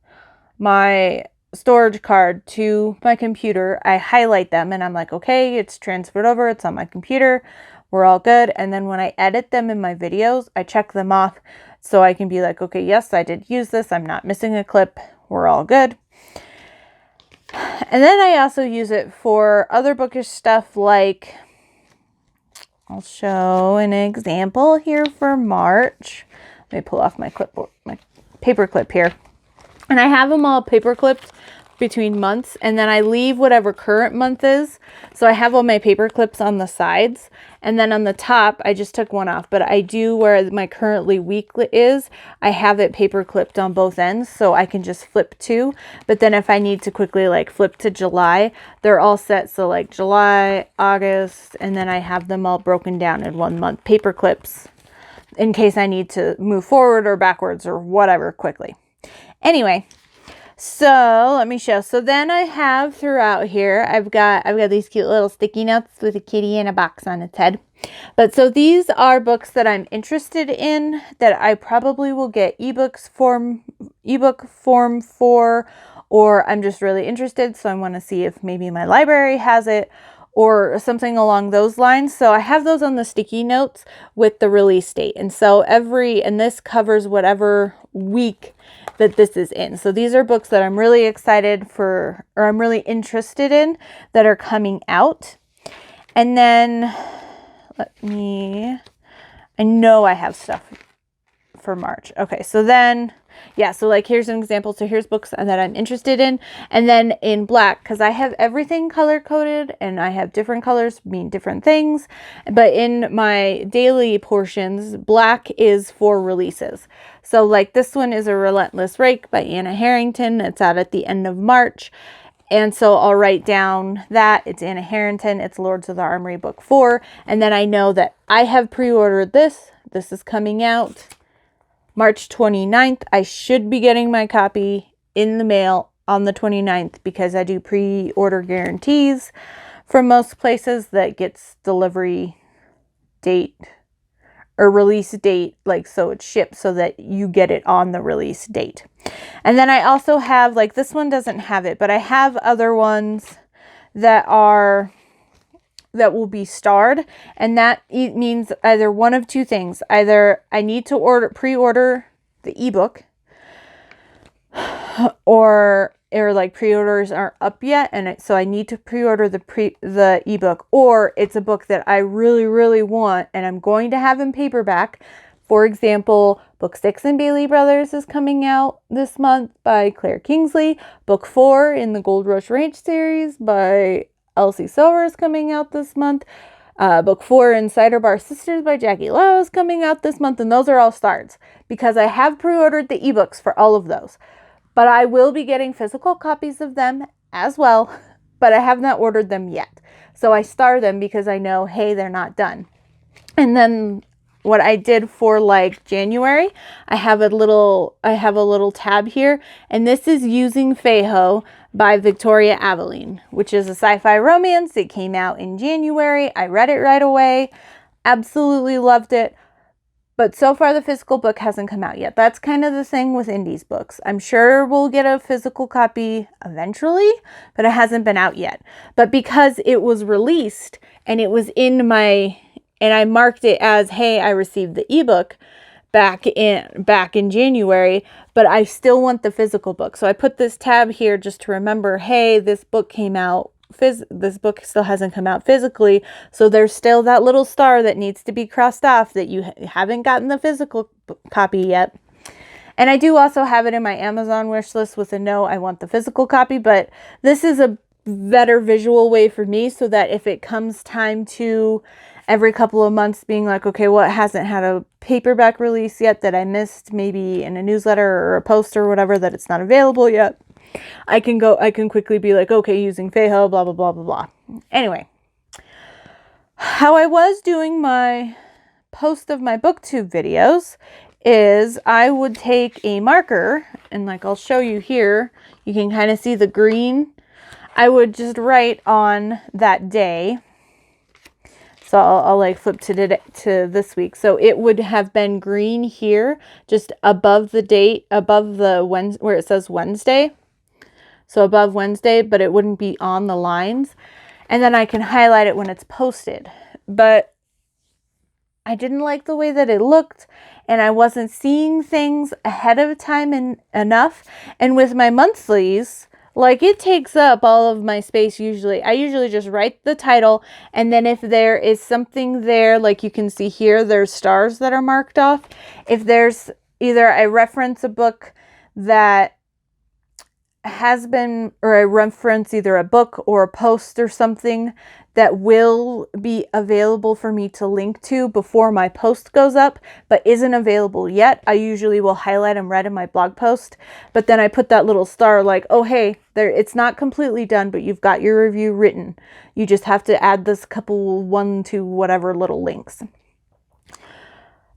my storage card to my computer, I highlight them and I'm like, okay, it's transferred over, it's on my computer, we're all good. And then when I edit them in my videos, I check them off so I can be like, okay, yes, I did use this, I'm not missing a clip, we're all good. And then I also use it for other bookish stuff, like I'll show an example here for March. Let me pull off my clipboard, my paper clip here. And I have them all paper clipped between months, and then I leave whatever current month is. So I have all my paper clips on the sides, and then on the top, I just took one off, but I do where my currently week is, I have it paper clipped on both ends, so I can just flip to. But then if I need to quickly like flip to July, they're all set. So like July, August, and then I have them all broken down in 1 month paper clips in case I need to move forward or backwards or whatever quickly. Anyway, so let me show. So then I have throughout here, I've got these cute little sticky notes with a kitty and a box on its head. But so these are books that I'm interested in, that I probably will get ebook form for, or I'm just really interested, so I want to see if maybe my library has it or something along those lines. So I have those on the sticky notes with the release date. And so and this covers whatever week that this is in. So these are books that I'm really excited for, or I'm really interested in, that are coming out. And then I know I have stuff for March. Okay, so then, yeah, so like here's an example. So here's books that I'm interested in. And then in black, because I have everything color coded and I have different colors mean different things. But in my daily portions, black is for releases. So like this one is A Relentless Rake by Anna Harrington. It's out at the end of March. And so I'll write down that it's Anna Harrington, it's Lords of the Armory book 4. And then I know that I have pre-ordered this. This is coming out March 29th. I should be getting my copy in the mail on the 29th because I do pre-order guarantees from most places that gets delivery date or release date, like, so it's shipped so that you get it on the release date. And then I also have, like, this one doesn't have it, but I have other ones that will be starred, and that means either one of two things. Either I need to pre-order the ebook, or like pre-orders aren't up yet, and so I need to pre-order the ebook, or it's a book that I really, really want and I'm going to have in paperback. For example, book 6 in Bailey Brothers is coming out this month by Claire Kingsley. Book 4 in the Gold Rush Ranch series by Elsie Silver is coming out this month. Book 4 in Cider Bar Sisters by Jackie Lau is coming out this month, and those are all starts because I have pre-ordered the ebooks for all of those. But I will be getting physical copies of them as well, but I have not ordered them yet. So I star them because I know, hey, they're not done. And then what I did for like January, I have a little tab here, and this is Using Feiho by Victoria Aveline, which is a sci-fi romance. It came out in January. I read it right away. Absolutely loved it. But so far the physical book hasn't come out yet. That's kind of the thing with indies books. I'm sure we'll get a physical copy eventually, but it hasn't been out yet. But because it was released and it was and I marked it as, hey, I received the ebook back in January, but I still want the physical book. So I put this tab here just to remember, hey, this book came out. This book still hasn't come out physically, so there's still that little star that needs to be crossed off that you haven't gotten the physical copy yet. And I do also have it in my Amazon wish list with a no, I want the physical copy, but this is a better visual way for me so that if it comes time to every couple of months being like, okay, what hasn't had a paperback release yet that I missed, maybe in a newsletter or a post or whatever, that it's not available yet, I can quickly be like, okay, using Feyho, blah, blah, blah, blah, blah. Anyway, how I was doing my post of my booktube videos is I would take a marker and like I'll show you here, you can kind of see the green. I would just write on that day. So I'll like flip to this week. So it would have been green here, just above the date, above the where it says Wednesday. So above Wednesday, but it wouldn't be on the lines. And then I can highlight it when it's posted. But I didn't like the way that it looked, and I wasn't seeing things ahead of time enough. And with my monthlies, like it takes up all of my space usually. I usually just write the title, and then if there is something there, like you can see here, there's stars that are marked off. If there's either I reference a book that has been, or I reference either a book or a post or something that will be available for me to link to before my post goes up, but isn't available yet, I usually will highlight them red in my blog post. But then I put that little star like, oh, hey, there, it's not completely done, but you've got your review written. You just have to add this couple 1 to whatever little links.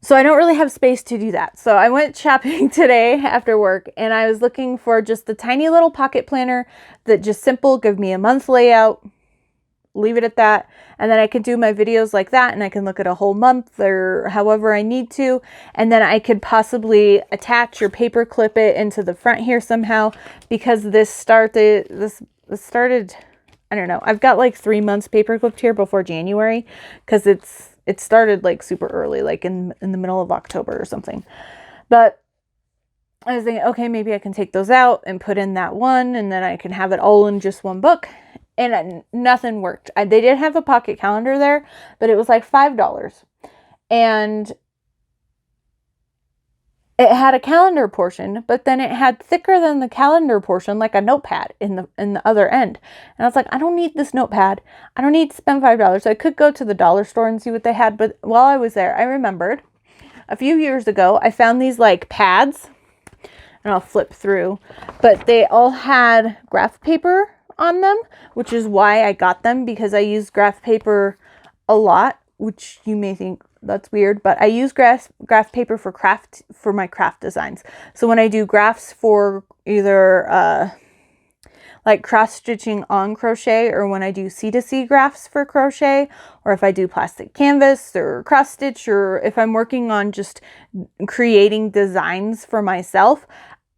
So I don't really have space to do that. So I went shopping today after work, and I was looking for just a tiny little pocket planner that just simple, give me a month layout, leave it at that. And then I could do my videos like that, and I can look at a whole month or however I need to. And then I could possibly attach or paper clip it into the front here somehow, because this started, I don't know. I've got like 3 months paper clipped here before January, because it started like super early, like in the middle of October or something. But I was thinking, okay, maybe I can take those out and put in that one, and then I can have it all in just one book. And nothing worked. They did have a pocket calendar there, but it was like $5. And it had a calendar portion, but then it had thicker than the calendar portion, like a notepad in the other end. And I was like, I don't need this notepad. I don't need to spend $5. I could go to the dollar store and see what they had. But while I was there, I remembered a few years ago, I found these like pads, and I'll flip through, but they all had graph paper on them, which is why I got them, because I use graph paper a lot, which you may think that's weird, but I use graph paper for my craft designs. So when I do graphs for either like cross stitching on crochet, or when I do C2C graphs for crochet, or if I do plastic canvas or cross stitch, or if I'm working on just creating designs for myself,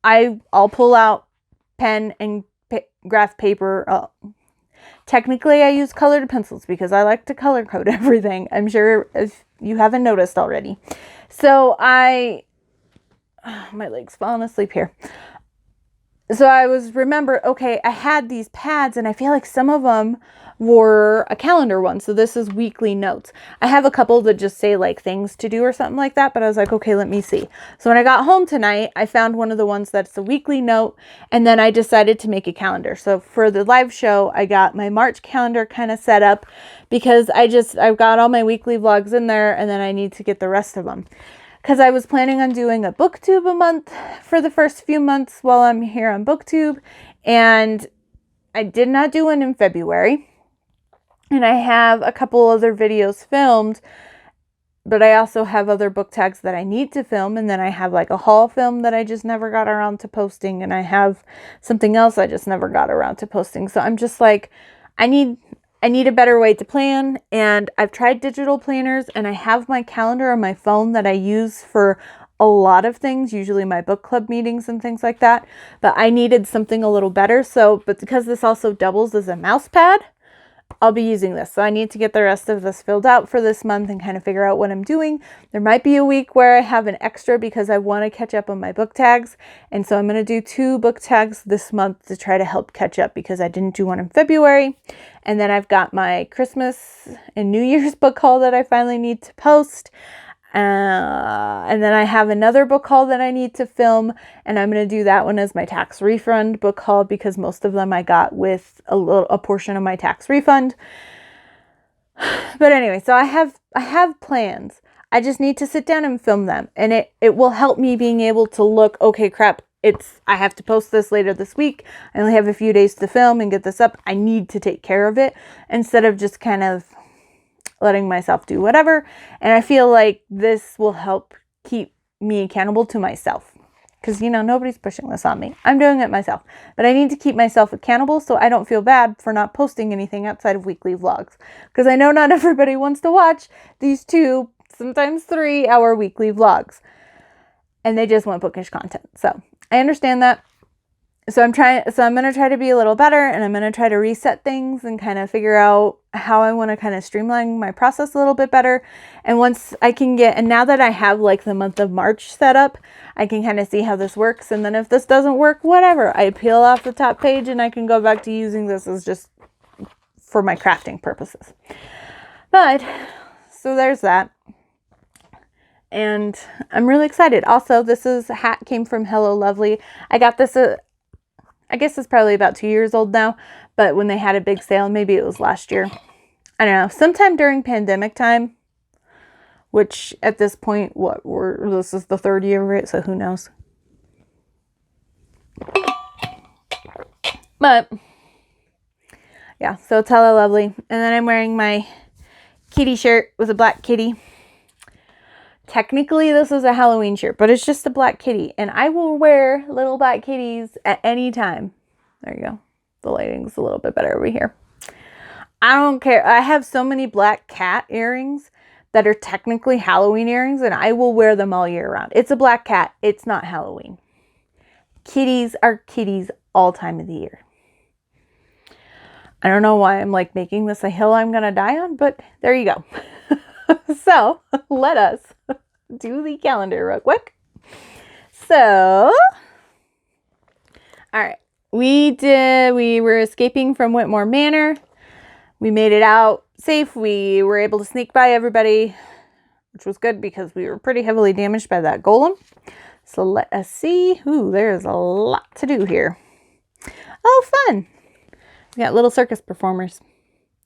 I'll pull out pen and graph paper. Technically, I use colored pencils because I like to color code everything. I'm sure if you haven't noticed already. So my leg's falling asleep here. So I okay, I had these pads, and I feel like some of them were a calendar one. So this is weekly notes. I have a couple that just say like things to do or something like that, but I was like, okay, let me see. So when I got home tonight, I found one of the ones that's a weekly note, and then I decided to make a calendar. So for the live show, I got my March calendar kind of set up, because I've got all my weekly vlogs in there, and then I need to get the rest of them. Because I was planning on doing a booktube a month for the first few months while I'm here on booktube, and I did not do one in February. And I have a couple other videos filmed, but I also have other book tags that I need to film, and then I have like a haul film that I just never got around to posting, and I have something else I just never got around to posting. So I'm just like, I need a better way to plan, and I've tried digital planners, and I have my calendar on my phone that I use for a lot of things, usually my book club meetings and things like that, but I needed something a little better. But because this also doubles as a mouse pad, I'll be using this. So I need to get the rest of this filled out for this month and kind of figure out what I'm doing. There might be a week where I have an extra because I want to catch up on my book tags. And so I'm going to do 2 book tags this month to try to help catch up, because I didn't do one in February. And then I've got my Christmas and New Year's book haul that I finally need to post. And then I have another book haul that I need to film, and I'm going to do that one as my tax refund book haul, because most of them I got with a portion of my tax refund. But anyway, so I have plans. I just need to sit down and film them, and it will help me being able to look, okay, crap, I have to post this later this week. I only have a few days to film and get this up. I need to take care of it instead of just kind of letting myself do whatever. And I feel like this will help keep me accountable to myself. Because, nobody's pushing this on me. I'm doing it myself. But I need to keep myself accountable so I don't feel bad for not posting anything outside of weekly vlogs. Because I know not everybody wants to watch these 2, sometimes 3-hour weekly vlogs. And they just want bookish content. So I understand that. So I'm going to try to be a little better, and I'm going to try to reset things and kind of figure out how I want to kind of streamline my process a little bit better. And once I can and now that I have like the month of March set up, I can kind of see how this works. And then if this doesn't work, whatever, I peel off the top page and I can go back to using this as just for my crafting purposes. But so there's that. And I'm really excited. Also, this hat came from Hello Lovely. I got this I guess it's probably about 2 years old now, but when they had a big sale, maybe it was last year. I don't know, sometime during pandemic time, which at this point, this is the 3rd year of it, so who knows. But yeah, so it's Hello Lovely. And then I'm wearing my kitty shirt with a black kitty. Technically, this is a Halloween shirt, but it's just a black kitty. And I will wear little black kitties at any time. There you go. The lighting's a little bit better over here. I don't care. I have so many black cat earrings that are technically Halloween earrings, and I will wear them all year round. It's a black cat. It's not Halloween. Kitties are kitties all time of the year. I don't know why I'm like making this a hill I'm going to die on, but there you go. So let us do the calendar real quick. So, all right, we were escaping from Whitmore Manor. We made it out safe. We were able to sneak by everybody, which was good because we were pretty heavily damaged by that golem. So let us see. Ooh, there's a lot to do here. Oh, fun. We got little circus performers.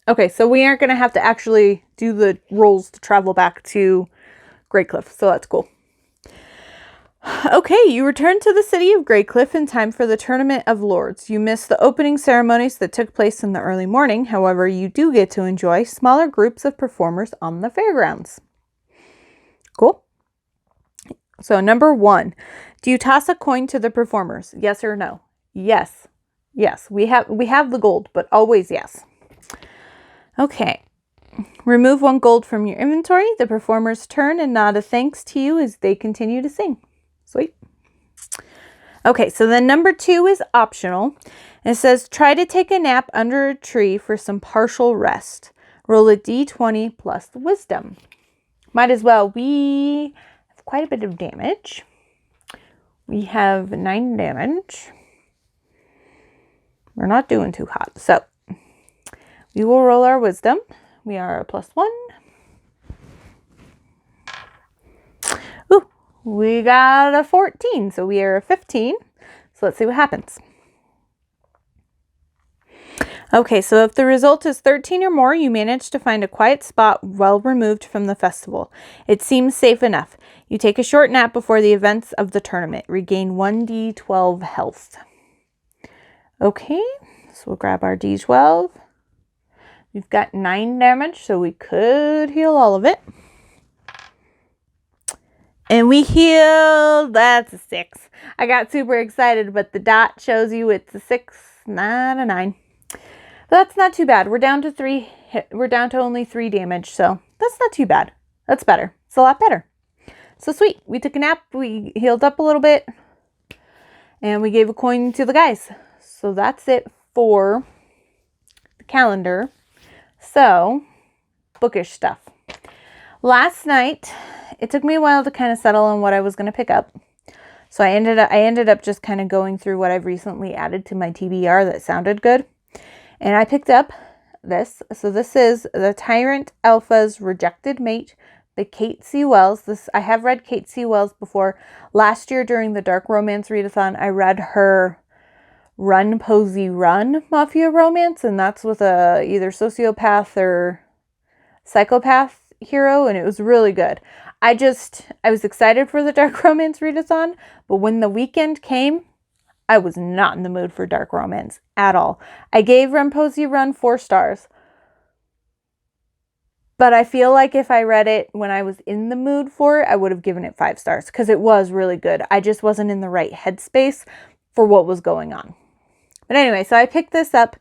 Okay, so we aren't going to have to actually do the rolls to travel back to Greycliff, so that's cool. Okay, you return to the city of Greycliff in time for the Tournament of Lords. You missed the opening ceremonies that took place in the early morning. However, you do get to enjoy smaller groups of performers on the fairgrounds. Cool. So number 1, do you toss a coin to the performers? Yes or no? Yes. Yes, we have the gold, but always yes. Okay. Remove 1 gold from your inventory. The performers turn and nod a thanks to you as they continue to sing. Sweet. Okay, so then number 2 is optional. It says, try to take a nap under a tree for some partial rest. Roll a d20 plus wisdom. Might as well. We have quite a bit of damage. We have 9 damage. We're not doing too hot. So we will roll our wisdom. We are a +1. Ooh, we got a 14. So we are a 15. So let's see what happens. Okay, so if the result is 13 or more, you manage to find a quiet spot well removed from the festival. It seems safe enough. You take a short nap before the events of the tournament. Regain 1d12 health. Okay, so we'll grab our d12. We've got 9 damage, so we could heal all of it. And we healed. That's a 6. I got super excited, but the dot shows you it's a 6, not a 9. That's not too bad. We're down to 3. We're down to only 3 damage, so that's not too bad. That's better. It's a lot better. So sweet. We took a nap. We healed up a little bit, and we gave a coin to the guys. So that's it for the calendar. So, bookish stuff. Last night, it took me a while to kind of settle on what I was going to pick up. So I ended up just kind of going through what I've recently added to my TBR that sounded good. And I picked up this. So this is The Tyrant Alpha's Rejected Mate by Kate C. Wells. I have read Kate C. Wells before. Last year during the Dark Romance Readathon, I read her Run Posey Run Mafia Romance, and that's with a either sociopath or psychopath hero, and it was really good. I was excited for the Dark Romance Readathon, but when the weekend came, I was not in the mood for dark romance at all. I gave Remposy Run 4 stars. But I feel like if I read it when I was in the mood for it, I would have given it 5 stars because it was really good. I just wasn't in the right headspace for what was going on. But anyway, so I picked this up.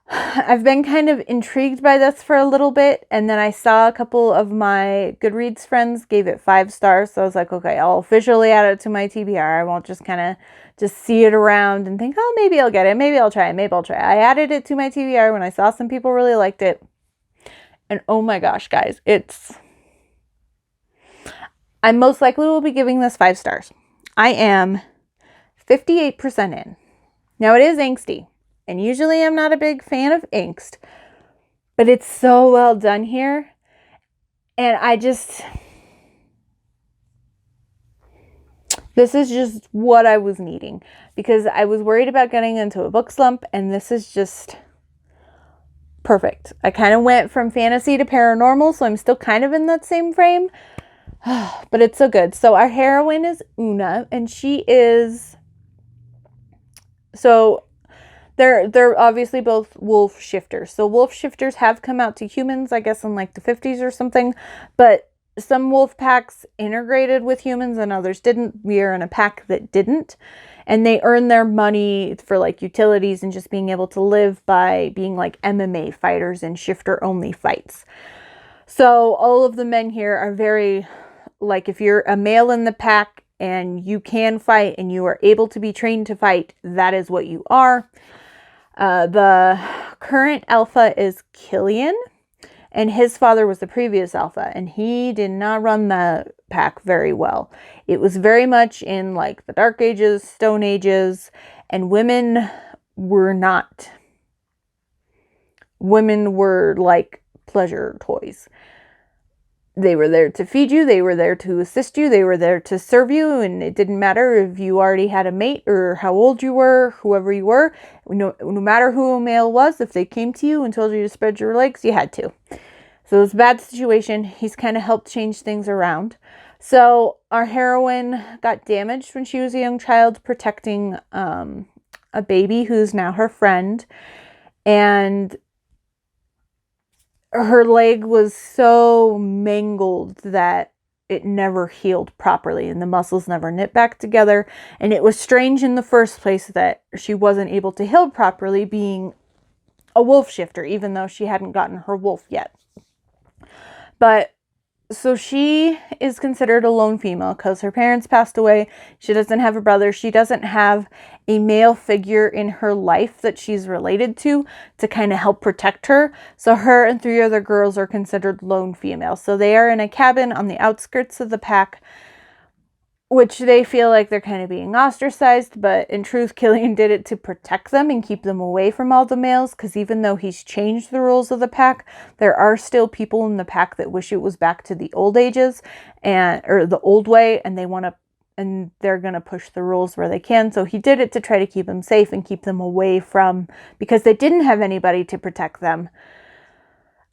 I've been kind of intrigued by this for a little bit, and then I saw a couple of my Goodreads friends gave it 5 stars, so I was like, okay, I'll officially add it to my TBR. I won't just kind of just see it around and think, oh, maybe I'll get it, maybe I'll try it, maybe I'll try it. I added it to my TBR when I saw some people really liked it. And oh my gosh, guys, I most likely will be giving this 5 stars. I am 58% in. Now it is angsty, and usually I'm not a big fan of angst, but it's so well done here. And this is just what I was needing, because I was worried about getting into a book slump, and this is just perfect. I kind of went from fantasy to paranormal, so I'm still kind of in that same frame, but it's so good. So our heroine is Una, and they're obviously both wolf shifters. So wolf shifters have come out to humans, I guess, in like the 50s or something, but some wolf packs integrated with humans and others didn't. We are in a pack that didn't. And they earn their money for like utilities and just being able to live by being like MMA fighters in shifter only fights. So all of the men here are very, like, if you're a male in the pack and you can fight and you are able to be trained to fight, that is what you are. The current alpha is Killian, and his father was the previous alpha, and he did not run the pack very well. It was very much in like the Dark Ages, Stone Ages, and women were like pleasure toys. They were there to feed you, they were there to assist you, they were there to serve you, and it didn't matter if you already had a mate or how old you were, whoever you were. No matter who a male was, if they came to you and told you to spread your legs, you had to. So it was a bad situation. He's kind of helped change things around. So our heroine got damaged when she was a young child protecting a baby who's now her friend. And her leg was so mangled that it never healed properly and the muscles never knit back together. And it was strange in the first place that she wasn't able to heal properly being a wolf shifter, even though she hadn't gotten her wolf yet. But so she is considered a lone female because her parents passed away. She doesn't have a brother. She doesn't have a male figure in her life that she's related to kind of help protect her. So her and 3 other girls are considered lone females. So they are in a cabin on the outskirts of the pack, which they feel like they're kind of being ostracized, but in truth, Killian did it to protect them and keep them away from all the males, because even though he's changed the rules of the pack, there are still people in the pack that wish it was back to the old ages or the old way, and they're going to push the rules where they can. So he did it to try to keep them safe and keep them away from, because they didn't have anybody to protect them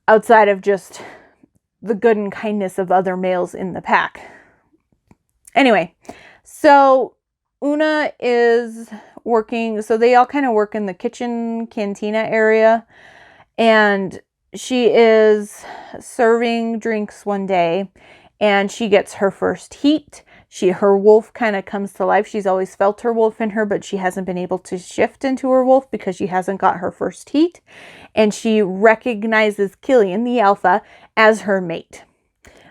outside of just the good and kindness of other males in the pack. Anyway, so Una is working, so they all kind of work in the kitchen cantina area, and she is serving drinks one day, and she gets her first heat. Her wolf kind of comes to life. She's always felt her wolf in her, but she hasn't been able to shift into her wolf because she hasn't got her first heat, and she recognizes Killian, the alpha, as her mate.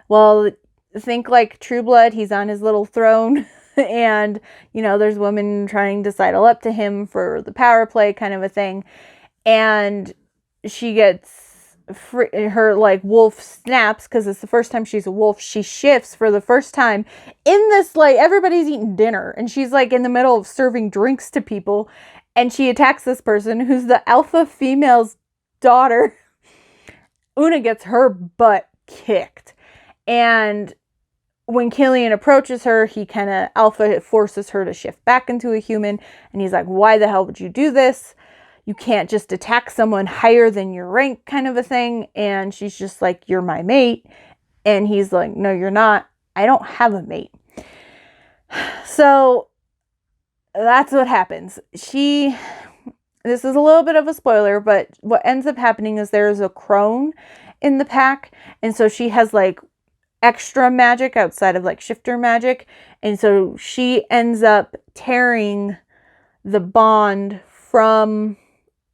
Well, think like True Blood, he's on his little throne and, there's women trying to sidle up to him for the power play kind of a thing. And she gets her like wolf snaps because it's the first time she's a wolf. She shifts for the first time in this, like, everybody's eating dinner and she's like in the middle of serving drinks to people, and she attacks this person who's the alpha female's daughter. Una gets her butt kicked. And when Killian approaches her, he kind of alpha forces her to shift back into a human. And he's like, why the hell would you do this? You can't just attack someone higher than your rank, kind of a thing. And she's just like, you're my mate. And he's like, no, you're not. I don't have a mate. So that's what happens. This is a little bit of a spoiler, but what ends up happening is there's a crone in the pack. And so she has like extra magic outside of like shifter magic. And so she ends up tearing the bond from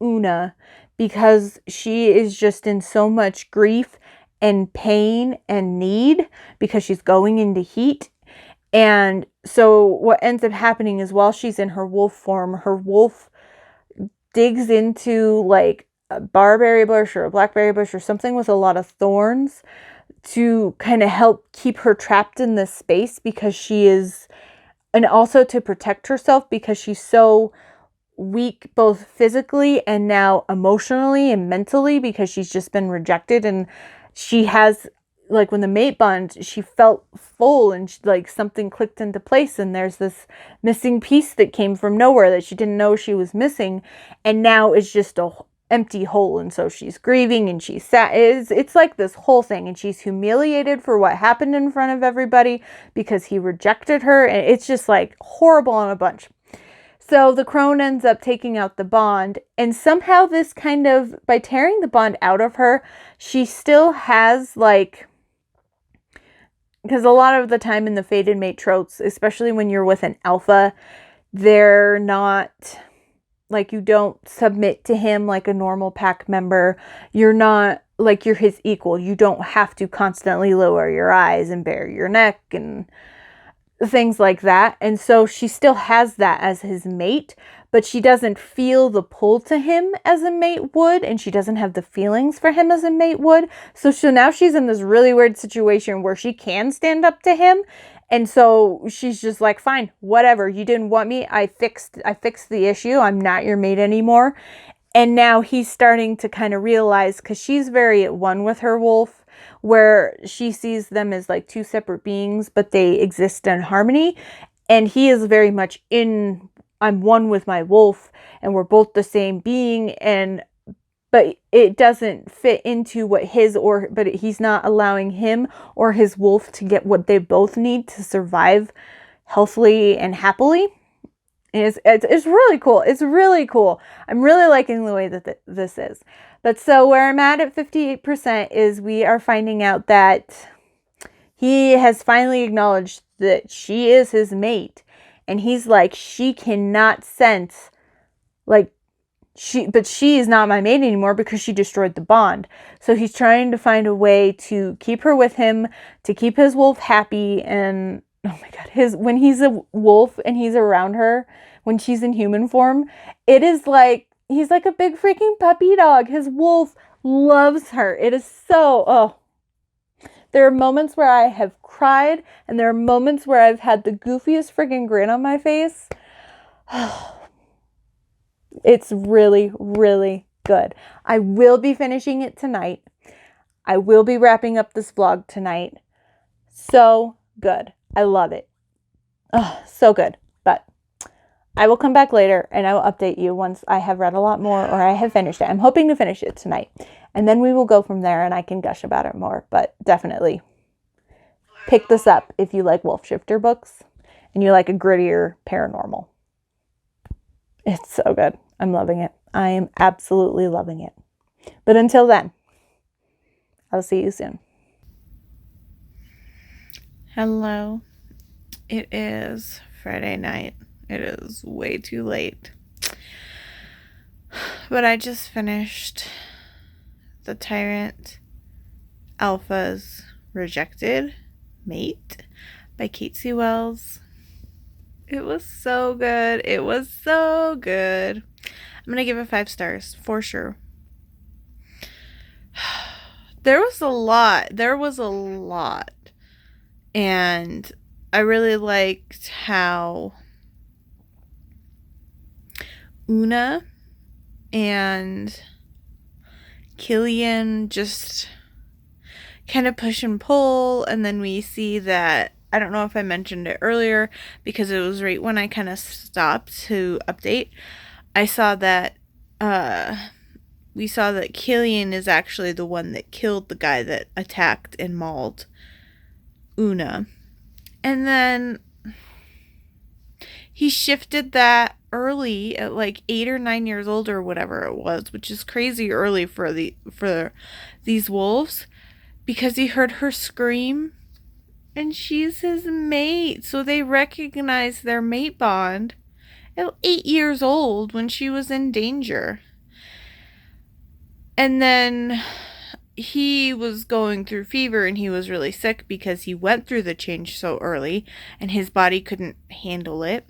Una because she is just in so much grief and pain and need because she's going into heat. And so what ends up happening is while she's in her wolf form, her wolf digs into like a barberry bush or a blackberry bush or something with a lot of thorns to kind of help keep her trapped in this space because she is, and also to protect herself because she's so weak both physically and now emotionally and mentally because she's just been rejected. And she has, like, when the mate bond, she felt full and like something clicked into place, and there's this missing piece that came from nowhere that she didn't know she was missing, and now it's just a empty hole. And so she's grieving and she's sad. It's like this whole thing, and she's humiliated for what happened in front of everybody because he rejected her, and it's just like horrible on a bunch. So the crone ends up taking out the bond, and somehow this kind of, by tearing the bond out of her, she still has like, because a lot of the time in the fated mate tropes, especially when you're with an alpha, they're not like, you don't submit to him like a normal pack member. You're not like, you're his equal. You don't have to constantly lower your eyes and bare your neck and things like that. And so she still has that as his mate, but she doesn't feel the pull to him as a mate would, and she doesn't have the feelings for him as a mate would. So now she's in this really weird situation where she can stand up to him, and so she's just like, fine, whatever, you didn't want me, I fixed the issue, I'm not your mate anymore. And now he's starting to kind of realize, because she's very at one with her wolf, where she sees them as like two separate beings, but they exist in harmony. And he is very much in, I'm one with my wolf, and we're both the same being. But it doesn't fit into what but he's not allowing him or his wolf to get what they both need to survive healthily and happily. It's really cool. It's really cool. I'm really liking the way that this is. But so where I'm at 58% is we are finding out that he has finally acknowledged that she is his mate. And he's like, she cannot sense, like, she is not my mate anymore because she destroyed the bond. So he's trying to find a way to keep her with him, to keep his wolf happy. And oh my God, when he's a wolf and he's around her, when she's in human form, it is like, he's like a big freaking puppy dog. His wolf loves her. It is so, there are moments where I have cried, and there are moments where I've had the goofiest freaking grin on my face. It's really, really good. I will be finishing it tonight. I will be wrapping up this vlog tonight. So good. I love it. Oh, so good. But I will come back later and I will update you once I have read a lot more or I have finished it. I'm hoping to finish it tonight. And then we will go from there and I can gush about it more. But definitely pick this up if you like wolf shifter books and you like a grittier paranormal. It's so good. I'm loving it. I am absolutely loving it. But until then, I'll see you soon. Hello. It is Friday night. It is way too late. But I just finished The Tyrant Alpha's Rejected Mate by Kate C. Wells. It was so good. It was so good. I'm going to give it 5 stars for sure. There was a lot. And I really liked how Una and Killian just kind of push and pull, and then we see that, I don't know if I mentioned it earlier because it was right when I kind of stopped to update. I saw that we saw that Killian is actually the one that killed the guy that attacked and mauled Una. And then he shifted that early at like 8 or 9 years old or whatever it was, which is crazy early for these wolves, because he heard her scream and she's his mate. So they recognize their mate bond at 8 years old when she was in danger. And then he was going through fever and he was really sick because he went through the change so early and his body couldn't handle it.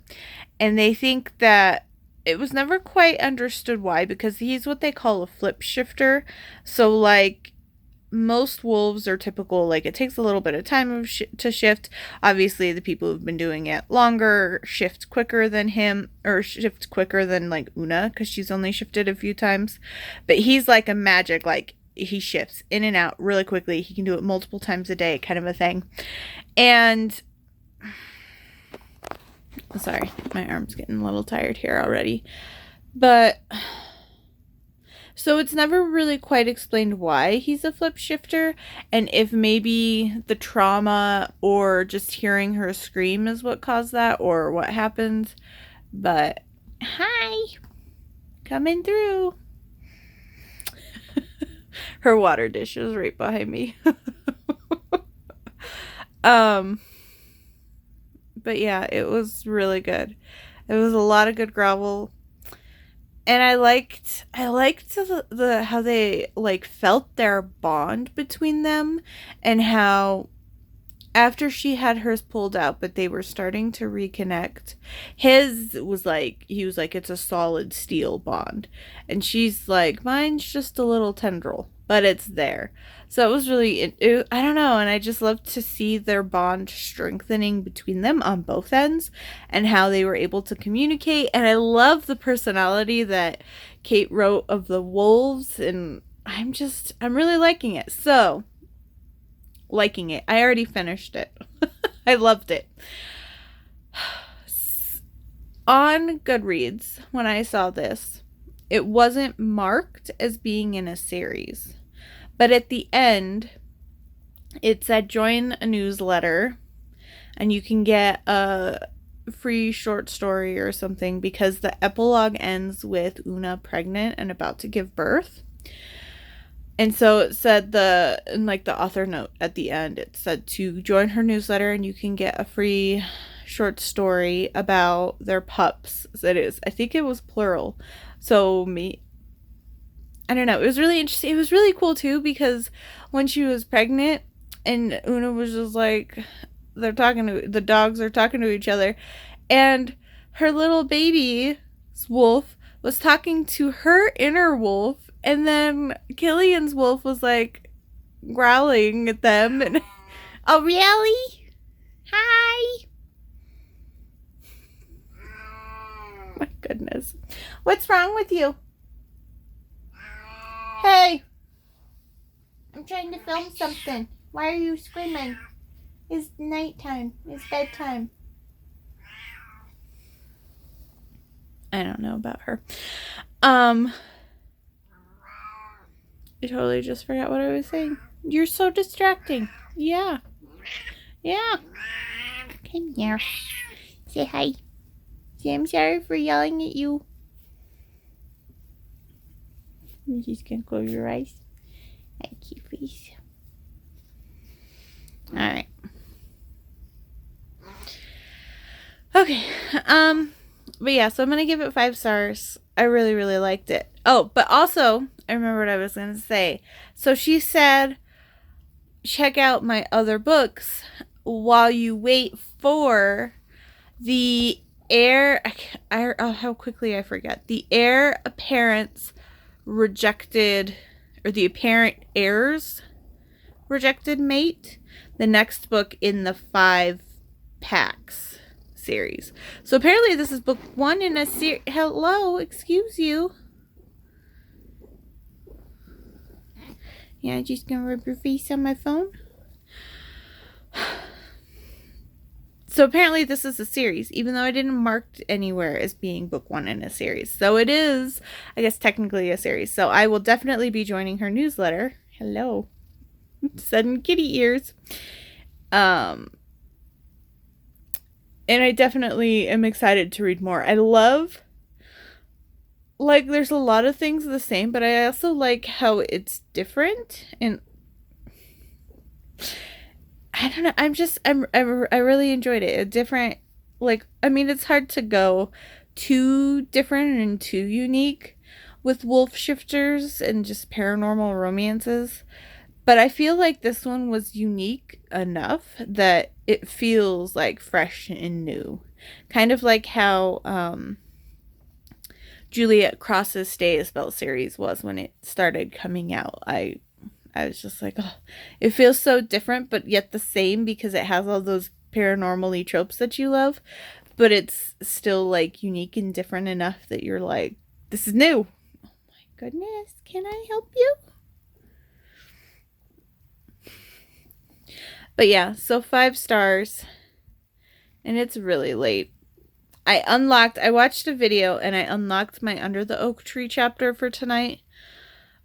And they think that it was never quite understood why, because he's what they call a flip shifter. So like most wolves are typical, like it takes a little bit of time to shift. Obviously the people who've been doing it longer shift quicker than him, or shift quicker than like Una, because she's only shifted a few times. But he's like a magic, like he shifts in and out really quickly. He can do it multiple times a day, kind of a thing. And sorry, my arm's getting a little tired here already. But so it's never really quite explained why he's a flip shifter, and if maybe the trauma or just hearing her scream is what caused that, or what happened. But hi, coming through. Her water dish is right behind me. But yeah, it was really good. It was a lot of good growl. And I liked the how they like felt their bond between them, and how after she had hers pulled out but they were starting to reconnect, his was like, he was like, it's a solid steel bond, and she's like, mine's just a little tendril, but it's there. So it was really, I don't know, and I just love to see their bond strengthening between them on both ends, and how they were able to communicate. And I love the personality that Kate wrote of the wolves, and I'm really liking it. So, liking it. I already finished it. I loved it. On Goodreads, when I saw this, it wasn't marked as being in a series. But at the end, it said join a newsletter and you can get a free short story or something, because the epilogue ends with Una pregnant and about to give birth. And so it said in like the author note at the end, it said to join her newsletter and you can get a free short story about their pups. I think it was plural. So I don't know. It was really interesting. It was really cool too, because when she was pregnant and Una was just like, the dogs are talking to each other, and her little baby wolf was talking to her inner wolf, and then Killian's wolf was like growling at them. And oh, really? Hi. My goodness. What's wrong with you? Hey, I'm trying to film something. Why are you screaming? It's nighttime. It's bedtime. I don't know about her. I totally just forgot what I was saying. You're so distracting. Yeah. Yeah. Come here. Say hi. Say I'm sorry for yelling at you. You're just gonna close your eyes. I keep face. Alright. Okay. But yeah, so I'm gonna give it 5 stars. I really, really liked it. Oh, but also, I remember what I was gonna say. So she said, check out my other books while you wait for the heir. How quickly I forget. The heir apparent's rejected, or the apparent heir's rejected mate. The next book in the 5 packs series. So apparently this is book 1 in a series. Hello, excuse you. Yeah, just gonna rub your face on my phone. So apparently this is a series, even though I didn't mark anywhere as being book 1 in a series. So it is, I guess, technically a series. So I will definitely be joining her newsletter. Hello. Sudden kitty ears. And And I definitely am excited to read more. I love, like, there's a lot of things the same, but I also like how it's different. And I don't know. I really enjoyed it. A different, like, I mean, it's hard to go too different and too unique with wolf shifters and just paranormal romances. But I feel like this one was unique enough that it feels like fresh and new. Kind of like how Juliet Cross's Stay Is Spell series was when it started coming out. I was just like, oh, it feels so different, but yet the same because it has all those paranormally tropes that you love, but it's still like unique and different enough that you're like, this is new. Oh my goodness, can I help you? But yeah, so 5 stars, and it's really late. I watched a video and I unlocked my Under the Oak Tree chapter for tonight.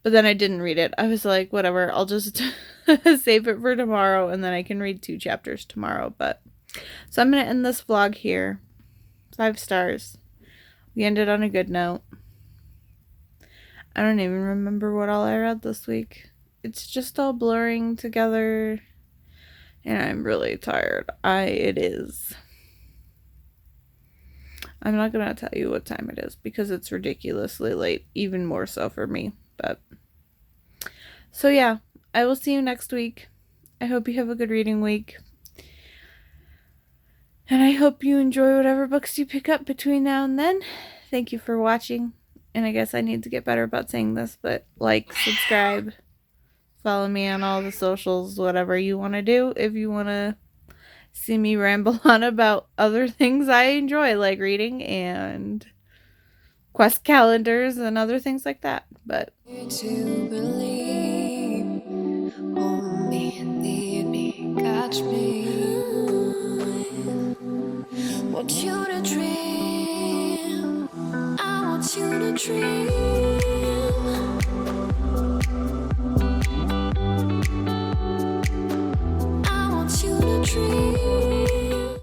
But then I didn't read it. I was like, whatever, I'll just save it for tomorrow and then I can read 2 chapters tomorrow. But so I'm going to end this vlog here. 5 stars. We ended on a good note. I don't even remember what all I read this week. It's just all blurring together. And I'm really tired. It is. I'm not going to tell you what time it is because it's ridiculously late. Even more so for me. But so yeah, I will see you next week. I hope you have a good reading week. And I hope you enjoy whatever books you pick up between now and then. Thank you for watching. And I guess I need to get better about saying this, but like, subscribe, follow me on all the socials, whatever you want to do. If you want to see me ramble on about other things I enjoy, like reading and quest calendars and other things like that. But To believe, hold me, lead me, catch me. Want you to dream, I want you to dream.